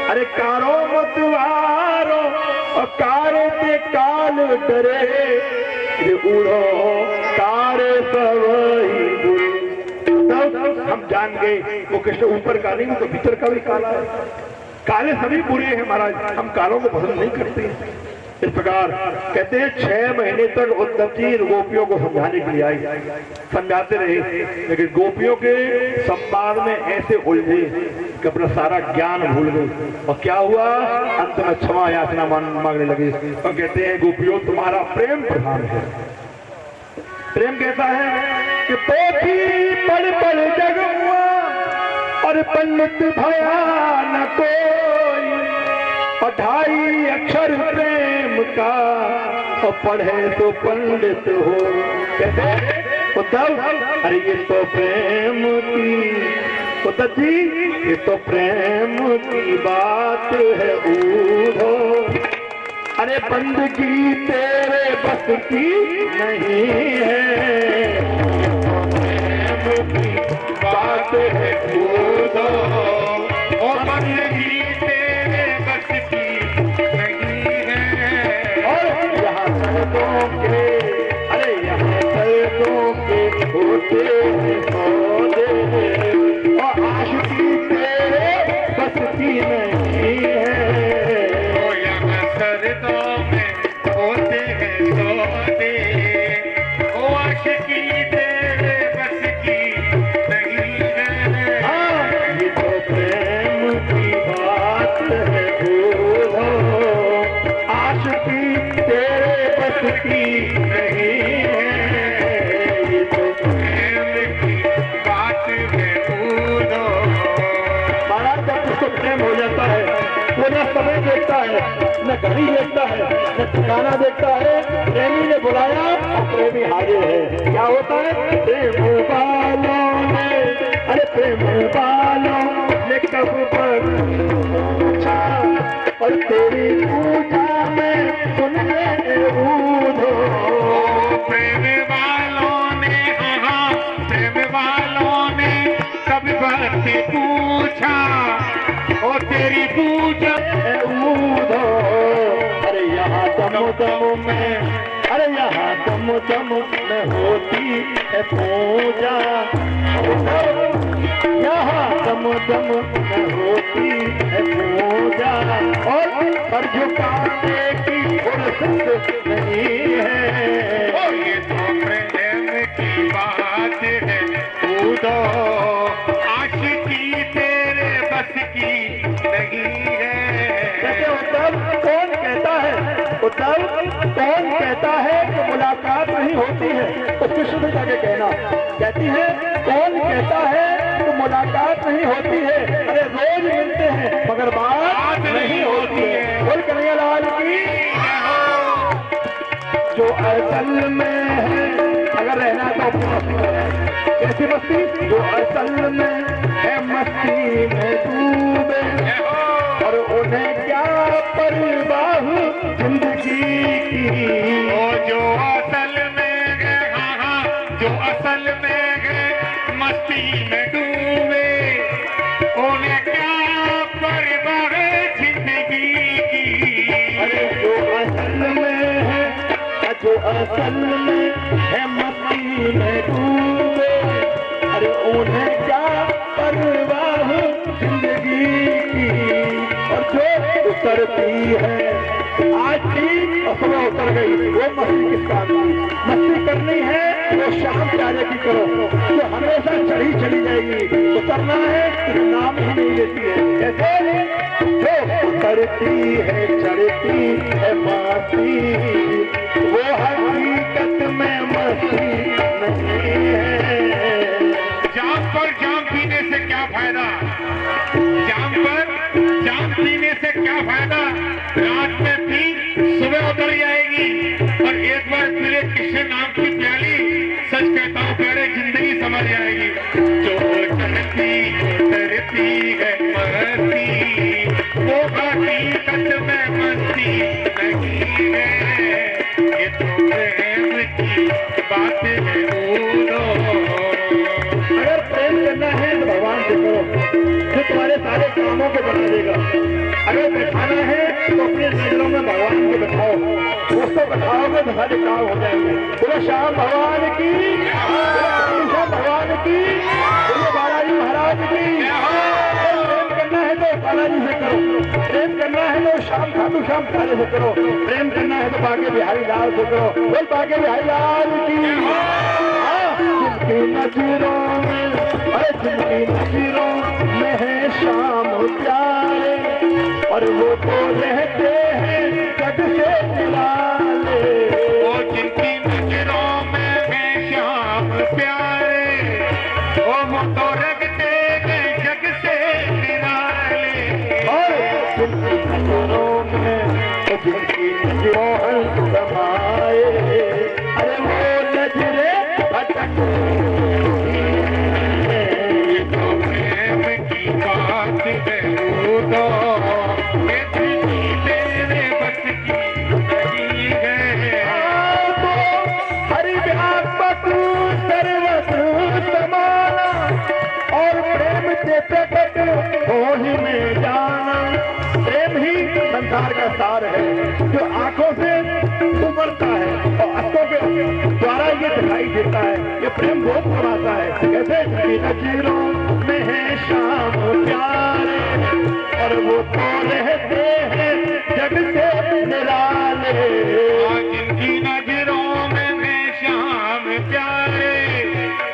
अरे कारो मतवारो और कारे ते काल डरे रे उड़ो कारे सवई बुल। तब हम जान गए वो कृष्ण ऊपर का नहीं, वो तो भीतर का भी काला है। काले सभी बुरे हैं महाराज, हम कालों को पसंद नहीं करते। इस प्रकार कहते हैं 6 महीने तक उद्धव जी गोपियों को समझाने के लिए आई, समझाते रहे, लेकिन गोपियों के संवाद में ऐसे उलझे कि अपना सारा ज्ञान भूल गए। और क्या हुआ, अंत में क्षमा याचना मांगने लगे और कहते हैं गोपियों तुम्हारा प्रेम प्रधान है। प्रेम कैसा है कि पोथी पढ़ पढ़ जग हुआ और पंडित भया न कोई, और 2.5 अक्षर प्रेम का और पढ़े तो पंडित हो। कैसे उद्धव, अरे ये तो प्रेम की, उद्धव जी ये तो प्रेम की बात है ऊधो, अरे बंदगी तेरे बस की नहीं है, प्रेम की बात है ऊधो, और बंदगी तेरे बस की नहीं है। और यहाँ सड़कों के, अरे यहाँ सड़कों के होते हैं सौदे, और आशिकी तेरे बस की नहीं है। ओ यहाँ सरदों में होते हैं सौदे, ओ आशिकी तेरे बस की नहीं है। हाँ, ये तो प्रेम की बात है बूढ़ो, आशिकी तेरे बस की नहीं है। ये तो प्रेम की बात है बूढ़ो। महाराज जब उसको प्रेम हो जाता है वो न समय देखता है, न घड़ी देखता है, न ठिकाना देखता है। प्रेमी ने बुलाया और प्रेमी हाजिर है। क्या होता है, प्रेम वालों ने, अरे प्रेम वालों ने कब पर पूछा, और तेरी पूजा में सुन ले ऊधो। प्रेम वालों ने, हाँ प्रेम वालों ने कभी भक्ति पूछा, और तेरी पूजा ऊधो। अरे यहाँ दम दम में, अरे यहाँ दम दम में होती है पूजा, यहाँ दम दम में होती है पूजा, और पर झुकाने की फुर्सत नहीं है। ओ ये तो प्रेम की बात है ऊधो, आशिकी तेरे बस की नहीं है। कहते उद्धव कौन कहता है, उद्धव कौन कहता है कि मुलाकात नहीं होती है, तो कृष्ण से जाके कहना। कहती है कौन कहता है कि मुलाकात नहीं होती है, अरे रोज मिलते हैं मगर बात नहीं होती है। बोल कन्हैया लाल की। जो असल में है, अगर रहना तो अपनी मस्ती में रहे। कैसी मस्ती, जो असल में है मस्ती में डूबे, और उन्हें क्या परवाह जिंदगी की। ओ जो असल में गए, हाँ हाँ जो असल में गए मस्ती में डूबे, उन्हें क्या परवाह जिंदगी की। अरे जो असल में है, जो असल में है मस्ती में डूबे, अरे उन्हें क्या परवाह जिंदगी की। और जो उतरती है आज की और सुबह उतर गई, वो मस्ती किस काम की। मस्ती करनी है वो शाम प्यारे की करो, जो हमेशा चढ़ी चली जाएगी। उतरना है तो नाम ही नहीं लेती है। कैसे, जो उतरती है चढ़ती है मस्ती, वो हकीकत में मस्ती नहीं है। जाम पर जाम पीने से क्या फायदा, जाम पर जाम पीने से क्या फायदा। रात में पी सुबह उतर जाएगी, और एक बार पीले कृष्ण नाम की प्याली, सच कहता हूँ प्यारे जिंदगी समझ जाएगी। जो चलती उतरती है मस्ती, वो हकीकत में मस्ती नहीं है। ये तो प्रेम की बात है ऊधो। अगर प्रेम करना है तो भगवान से करो, जो तुम्हारे सारे कामों को बना देगा। अगर बैठाना है तो अपने नजरों में भगवान को बैठाओ, उसको बैठाओगे तो सारे काम हो जाएंगे। बोलो श्याम भगवान की, श्याम भगवान की, बोलो बालाजी महाराज की। प्रेम करना है तो बालाजी से करो, प्रेम करना है तो श्याम खाटू श्याम प्यारे से करो, प्रेम करना है तो बाके बिहारी लाल से करो। बोल बाके बिहारी लाल की। जिनकी नजरों में, अरे जिनकी नजरों में है श्याम प्यारे, और वो तो रहते हैं जग से निराले। वो जिनकी नजरों में है श्याम प्यारे, वो तो रखते हैं जग से निराले। और जिनकी नजरों में, जिनकी नजरों हंस समाए, अरे वो नजरे भटकती हैं। ये तो प्रेम की बात है वो तो, ये धरती तेरे बस की नहीं है। हरि व्यापक सर्वत्र समाना, और प्रेम से प्रकट हो ही में जाना। प्रेम ही संसार का सार है, जो आंखों से उमड़ता है और आंखों के द्वारा ये दिखाई देता है। ये प्रेम बहुत बनाता है। कैसे कि नजरों में है श्याम प्यारे, और वो तो रहते हैं जग से निराले। जिनकी नजरों में है श्याम प्यारे,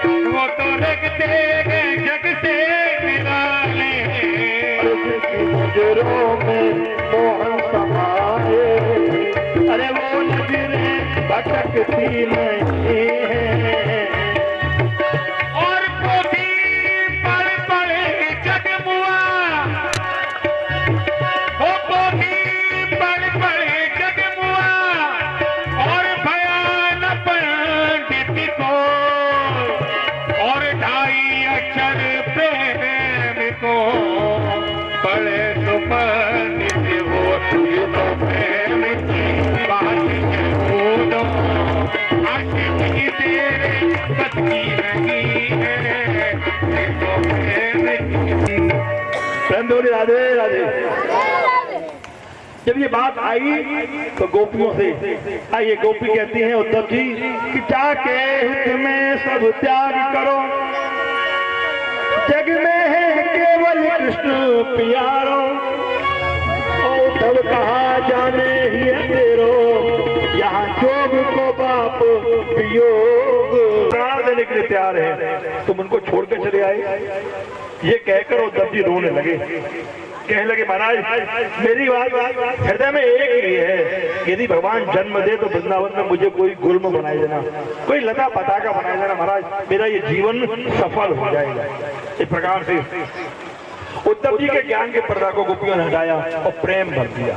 वो तो रखते हैं जग से निराले। जिनकी नजरों में मोहन समाए, अरे वो नजरें भटकती नहीं है। और पोथी पढ़ पढ़े जगमुआ, वो पोथी पढ़ पढ़े जगमुआ, और भयान पंडित को, और 2.5 अक्षर प्रेम को पढ़े तो पंडित वो, ये तो प्रेम की बात है वो, आशिकी तेरे बस की नहीं है, ये तो प्रेम की। प्रेम बोली राधे राधे। जब ये बात आई तो गोपियों से, आइए गोपी कहती हैं उद्धव जी कि जाके हित में सब त्याग करो, जग में है केवल कृष्ण प्यारो। उद्धव कहा जाने ही तेरो, यहाँ जोग को बाप वियोग। प्राण देने के लिए तैयार है, तुम उनको छोड़ के चले आए। ये कहकर उद्धव जी रोने लगे, कहने लगे महाराज मेरी बात हृदय में एक ही है, यदि भगवान जन्म दे तो वृंदावन में मुझे कोई गुल्म बनाए देना, कोई लता पताका बनाए देना महाराज, मेरा ये जीवन सफल हो जाएगा। इस प्रकार से उद्धव जी के ज्ञान के पर्दा को गोपियों ने हटाया और प्रेम भर दिया।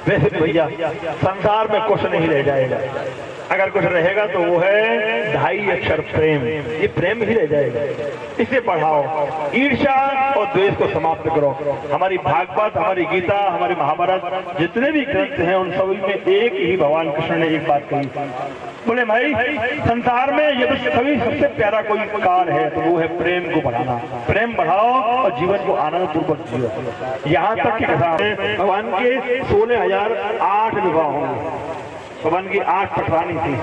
वैसे भैया संसार में कुछ नहीं रह जाएगा, अगर कुछ रहेगा तो वो है 2.5 अक्षर प्रेम। ये प्रेम ही रह जाएगा, इसे बढ़ाओ, ईर्ष्या और द्वेष को समाप्त करो। हमारी भागवत, हमारी गीता, हमारी महाभारत, जितने भी ग्रंथ हैं उन सभी में एक ही भगवान कृष्ण ने एक बात कही, बोले भाई संसार में यदि सभी सबसे प्यारा कोई कार्य है तो वो है प्रेम को बढ़ाना। प्रेम बढ़ाओ और जीवन को आनंद पूर्वक जियो। यहाँ तक की कथा भगवान के 16,008 विवाह होंगे, भगवान की 8 पटरानी थी,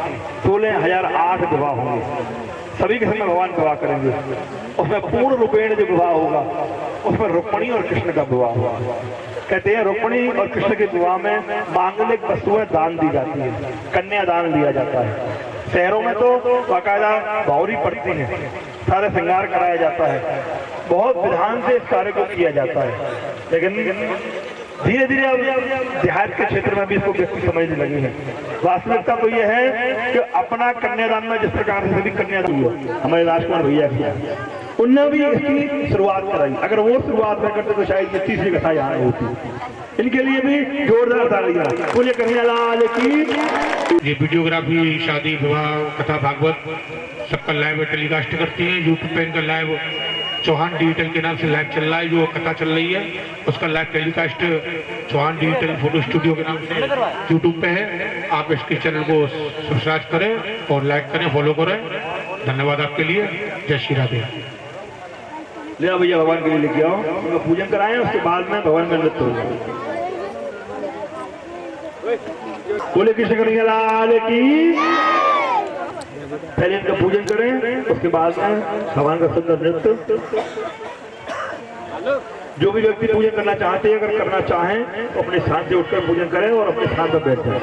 16,008 विवाह होंगे, सभी के समय भगवान विवाह करेंगे। उसमें पूर्ण रूपेण जो विवाह होगा उसमें रुक्मिणी और कृष्ण का विवाह होगा। कहते हैं रुक्मिणी और कृष्ण के विवाह में मांगलिक वस्तुएं दान दी जाती है, कन्यादान दिया जाता है। शहरों में तो बाकायदा बावरी पड़ती है, सारे श्रृंगार कराया जाता है, बहुत विधान से इस कार्य को किया जाता है। लेकिन धीरे धीरे अब देहात के क्षेत्र में भी इसको व्यक्ति समझने लगे हैं। वास्तविकता तो यह है कि अपना कन्यादान में जिस प्रकार से सभी कन्यादान हुआ, हमारे राजकुमार भैया किया, उनने भी इसकी शुरुआत कराई। अगर वो शुरुआत न करते तो शायद ये तीसरी कथा यहाँ होती। इनके लिए भी जोरदार तालियां। बोलिए कन्हैयालाल की। ये वीडियोग्राफी, शादी, विवाह, कथा, भागवत सबका लाइव टेलीकास्ट करती है। यूट्यूब पे इनका लाइव चौहान डिजिटल के नाम से लाइव चल रहा है। जो कथा चल रही है उसका live telecast Chauhan digital photo studio के नाम से यूट्यूब पे है। आप इसके चैनल को सब्सक्राइब करें और लाइक करें, फॉलो करें। धन्यवाद आपके लिए। जय श्री राधे। ले आओ भैया, भगवान के लिए लेके आओ, उनका पूजन कराएं, उसके बाद में भगवान का नृत्य होगा। बोले कृष्ण कन्हैया लाल की। पहले इनका पूजन करें, उसके बाद में भगवान का सुंदर नृत्य। जो भी व्यक्ति पूजन करना चाहते हैं, अगर करना चाहें तो अपने स्थान से उठकर पूजन करें और अपने स्थान पर बैठ जाएं।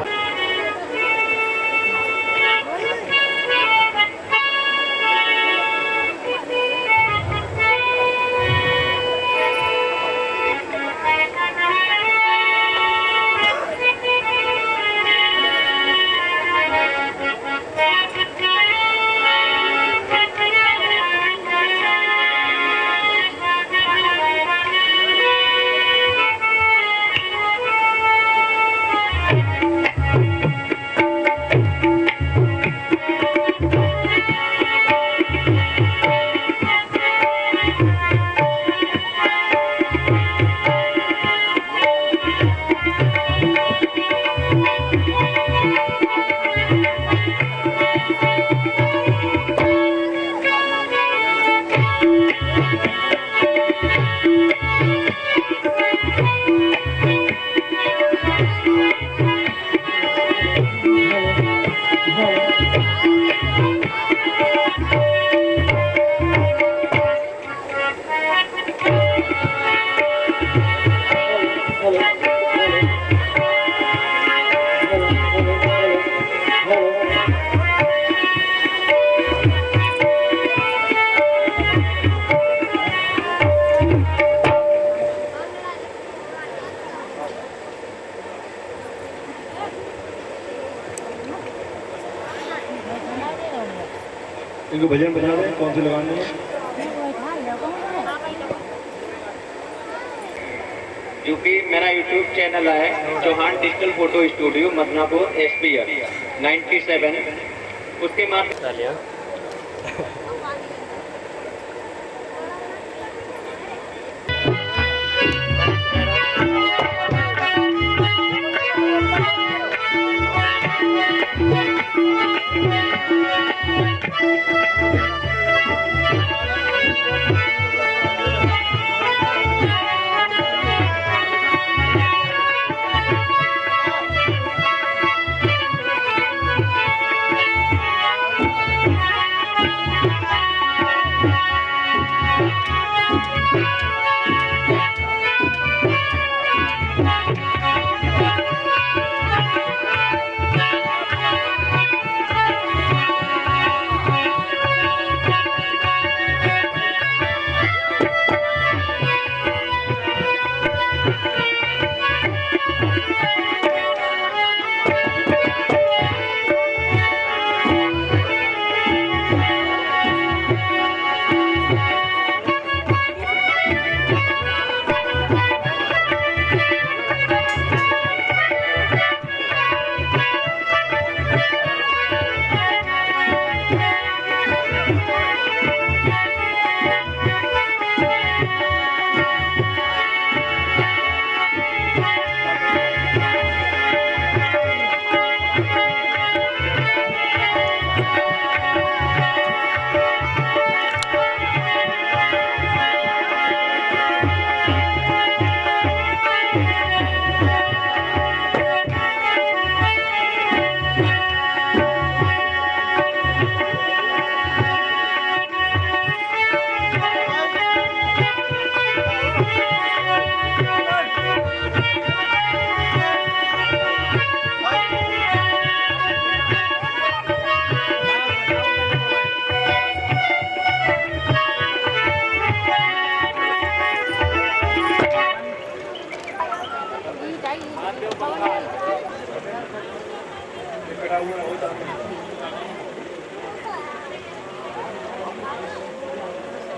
इनको भजन बजा दें, कौन से लगाने हैं? क्योंकि मेरा यूट्यूब चैनल है Chauhan digital photo studio Madanapur SPR 97, उसके माध्यम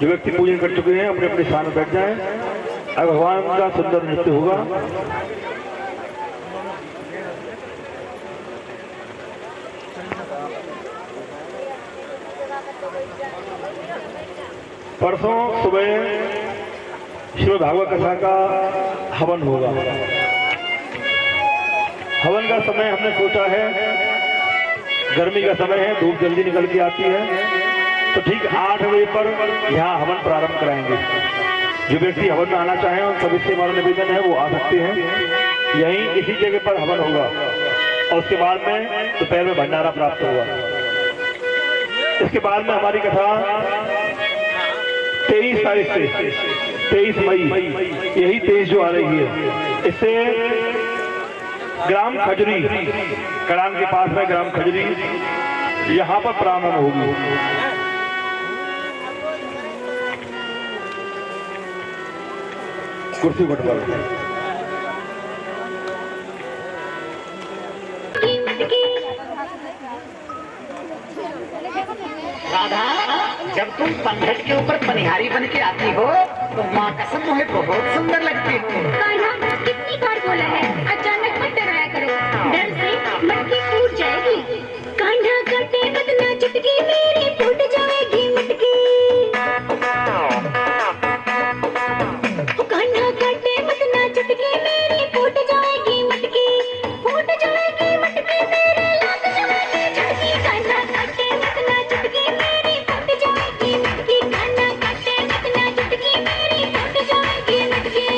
जो व्यक्ति पूजन कर चुके हैं अपने अपने स्थान में बैठ जाएं। अब भगवान का सुंदर नृत्य होगा। परसों सुबह श्रीमद् भागवत कथा का हवन होगा। हवन का समय हमने सोचा है, गर्मी का समय है, धूप जल्दी निकल के आती है, तो ठीक 8 बजे पर यहाँ हवन प्रारंभ कराएंगे। जो व्यक्ति हवन में आना चाहे और सभी से हमारा निवेदन है वो आ सकते हैं। यहीं इसी जगह पर हवन होगा और उसके बाद में दोपहर में भंडारा प्राप्त होगा। इसके बाद में हमारी कथा 23 तारीख से 23 मई, यही 23 जो आ रही है, इससे ग्राम खजरी, कड़ान के पास में ग्राम खजरी, यहाँ पर प्रारंभ होगी। कुर्सी बटवा राधा, जब तुम पंखट के ऊपर पनिहारी बन के आती हो तो माँ कसम तुम्हें बहुत सुंदर लगती हो। कान्हा कितनी बार बोला है अचानक मत डराया करो, डर से मटकी फूट जाएगी। कान्हा काटे बदना चुटकी मेरी फूट जाएगी मटकी। कान्हा काटे बदना चुटकी मेरी फूट जाएगी मटकी, फूट जाएगी मटकी मेरी लग जाएगी झटकी। कान्हा काटे बदना चुटकी मेरी फूट जाएगी मटकी, कान्हा काटे बदना चुटकी मेरी फूट जाएगी मटकी।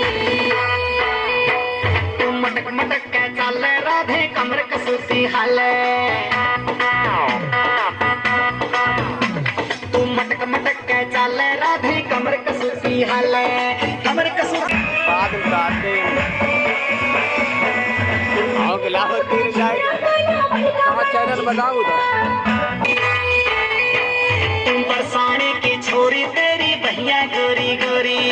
तू मटक मटक के चाले राधे कमर कसूती हाले, तू मटक मटक के चाले राधे कमर कसूती हाले, कमर कसूती बाद उतारते आओ गिलाफ तीर जाए कहाँ चैनल बताओ तुम बरसाने की छोरी तेरी बहिया गोरी गोरी,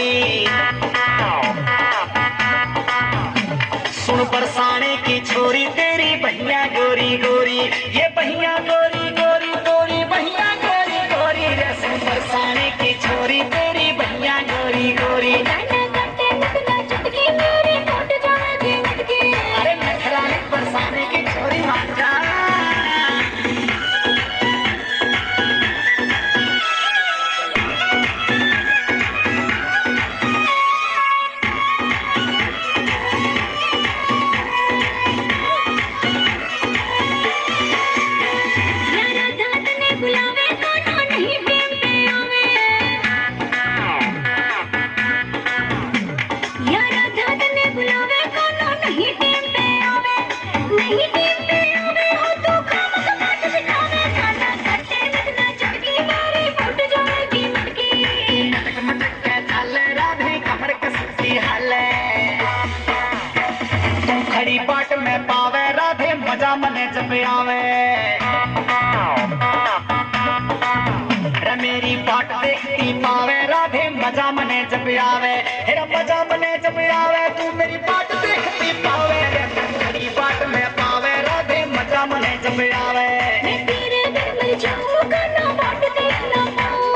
सुन बरसाने की छोरी तेरी बहिया गोरी गोरी, ये बहिया गोरी गोरी गोरी बहिया गोरी गोरी रे, सुन बरसाने की छोरी तेरी बहिया गोरी गोरी। कान्हा काटे बदना चुटकी मेरी फूट जाएगी मटकी। अरे नखराने बरसाने की छोरी मान जा। यारा दाद ने बुलावे कान्हा नहीं टेम पे आवे। यारा दाद ने बुलावे कान्हा नहीं टेम पे आवे, नहीं टेम पे आवे हो तो काम समाट दिखावे। कान्हा काटे बदना चुटकी मेरी फूट जाएगी मटकी। मटक मटक के चाले राधे कमर कसूती हाले, तुम खड़ी बाट में पावे राधे मजा मने जब आवे। रे मेरी बाट देखती पावे राधे मजा मने जब आवे, हेरा मजा मने जब आवे तू मेरी बाट देखती पावे रे, तुम खड़ी बाट में पावे राधे मजा मने जब आवे। मैं तेरे बिन मर जाऊं कान्हा बाट देख ना पाऊं।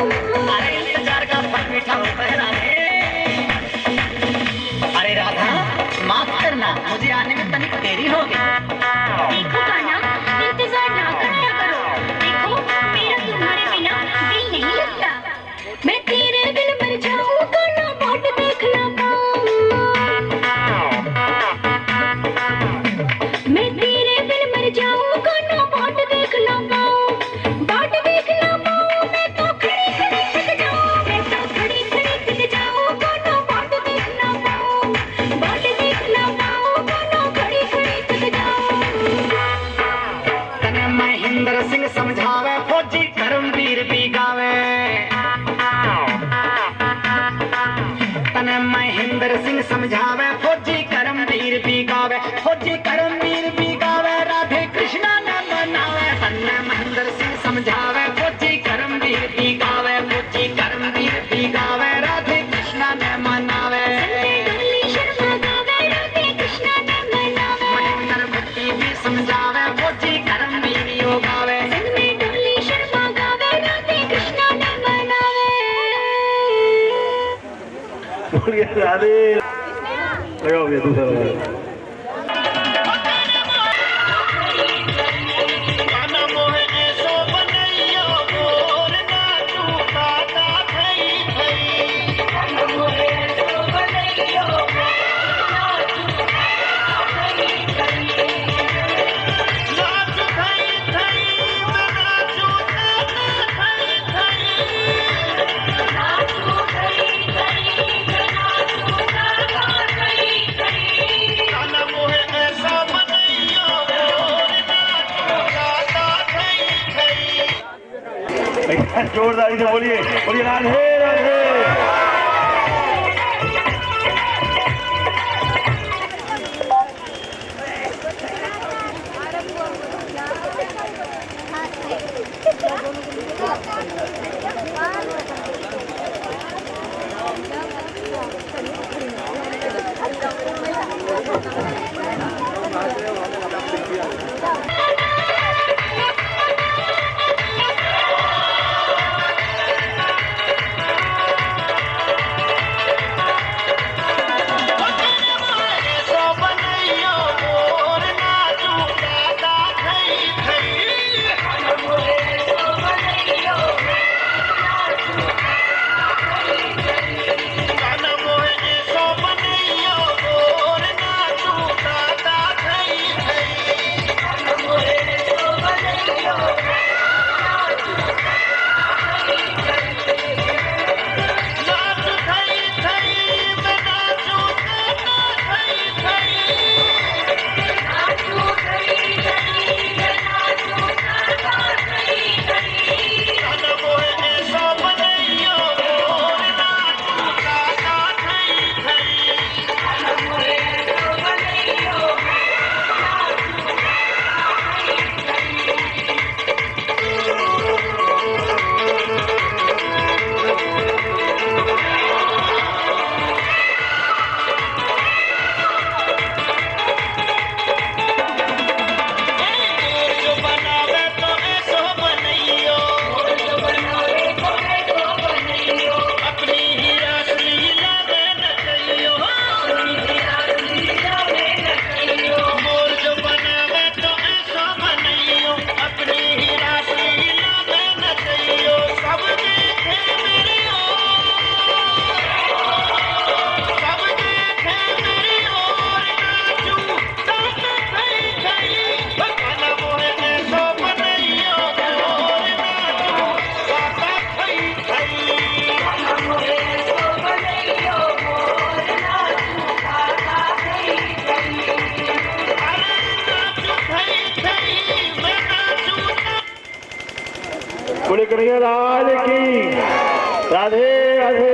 अरे इंतजार का फल मीठा होता है राधे। अरे राधा माफ करना, मुझे आने में तनिक देरी हो गई। देखो कान्हा, इंतजार ना कराया करो। देखो मेरा तुम्हारे बिना दिल नहीं लगता। मैं तेरे बिन मर जाऊं कान्हा बाट देख ना पाऊं। मैं तेरे बिन मर जाऊं कान्हा बाट देख ना पाऊं। बाट देख ना पाऊं, मैं तो खड़ी खड़ी थक जाऊं। मैं तो खड़ी खड़ी थक जाऊं कान्हा बाट देख ना पाऊं। बाट देख ना पाऊं कान्हा खड़ी खड़ी थक जाऊं। तने महेंद्र सिंह समझावे फौजी करमवीर भी गावे, तने महेंद्र सिंह समझावे फौजी करमवीर भी गावे, फौजी करमवीर भी गावे राधे कृष्णा ने मनावे। तने महेंद्र सिंह समझावे फौजी करमवीर भी गावे, फौजी करमवीर भी गावे राधे कृष्णा ने मनावे। डोली शर्मा गावे राधे कृष्णा ने मनावे। महेंद्र भक्ति भी समझावे फौजी करमवीर यो गावे। संग में डोली शर्मा गावे राधे कृष्णा ने मनावे। बोलिए राधे। लगाओ भैया दूसरा लगाओ। बोलिए बोलिए राधे राधे। बोले कन्हैया लाल की राधे राधे।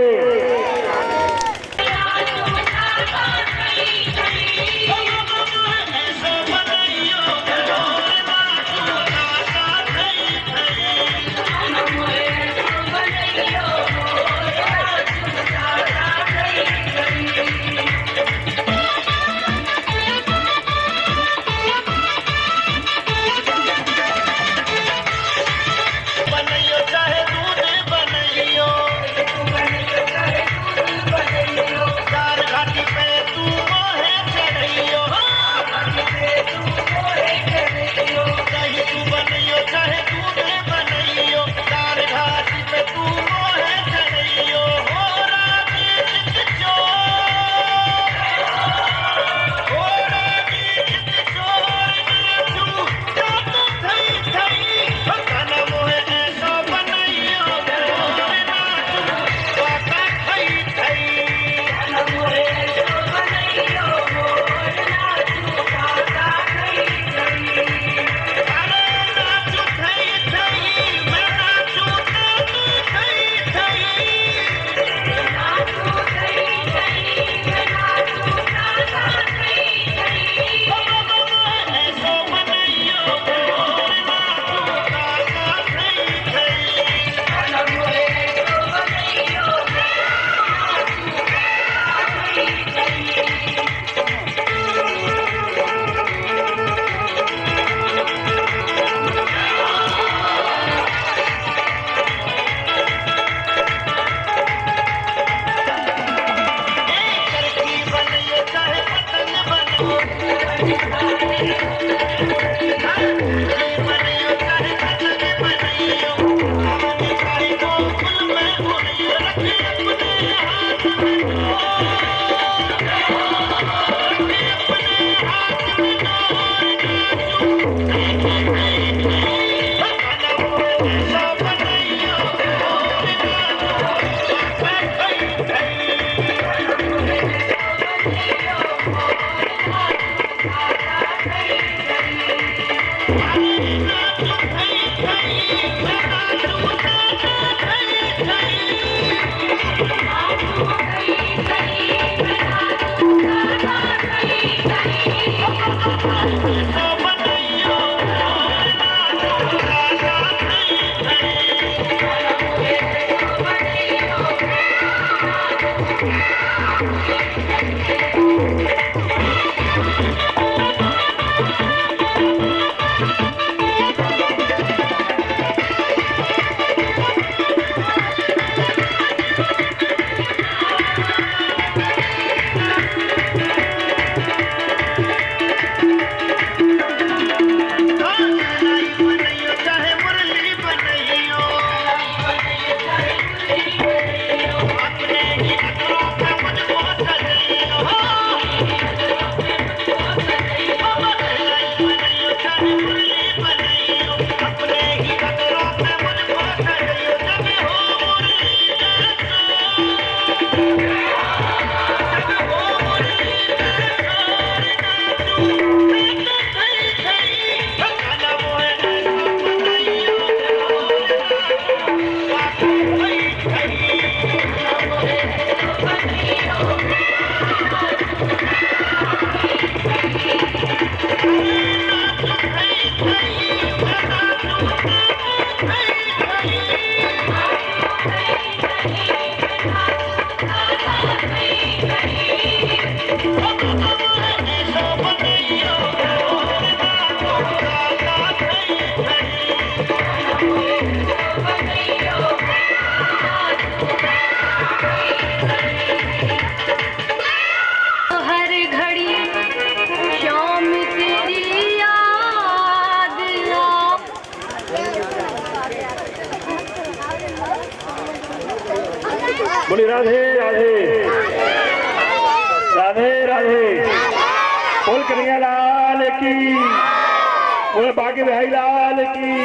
बोल बाकी भाई लाल की,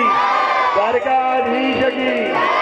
द्वारकाधीश की।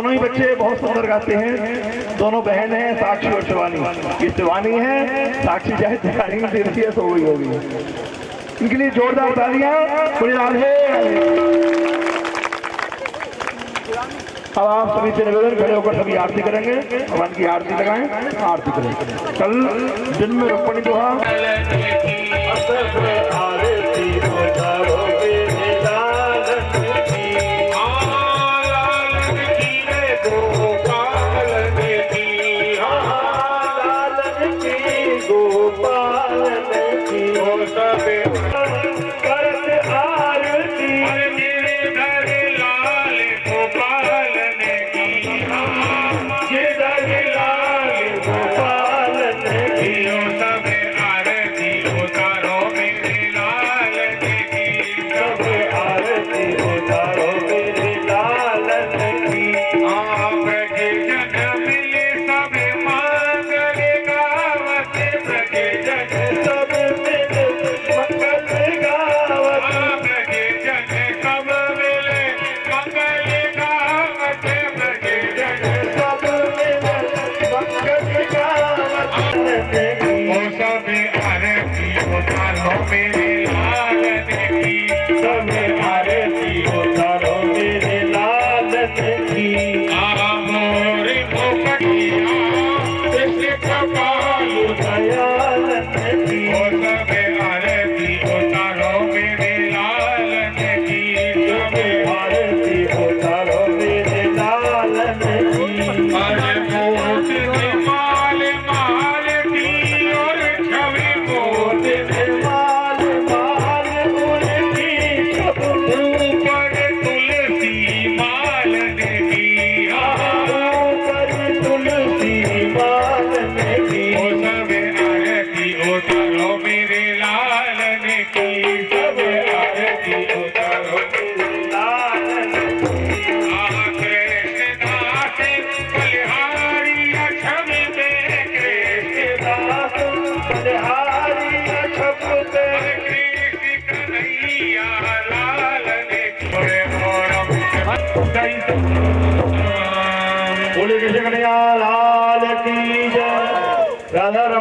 दोनों ही बच्चे बहुत सुंदर गाते हैं। दोनों बहन हैं, साक्षी और शिवानी। ये शिवानी है, साक्षी चाहे तैयारी में देती है सो गई होगी। इनके लिए जोरदार तालियां। पूरी राधे। अब आप सभी से निवेदन, खड़े होकर सभी आरती करेंगे। भगवान की आरती लगाएं, आरती करें। कल दिन में रुक्मणी दोहा बोले कृष्ण कन्हैया लाल की जय। राधा रमण।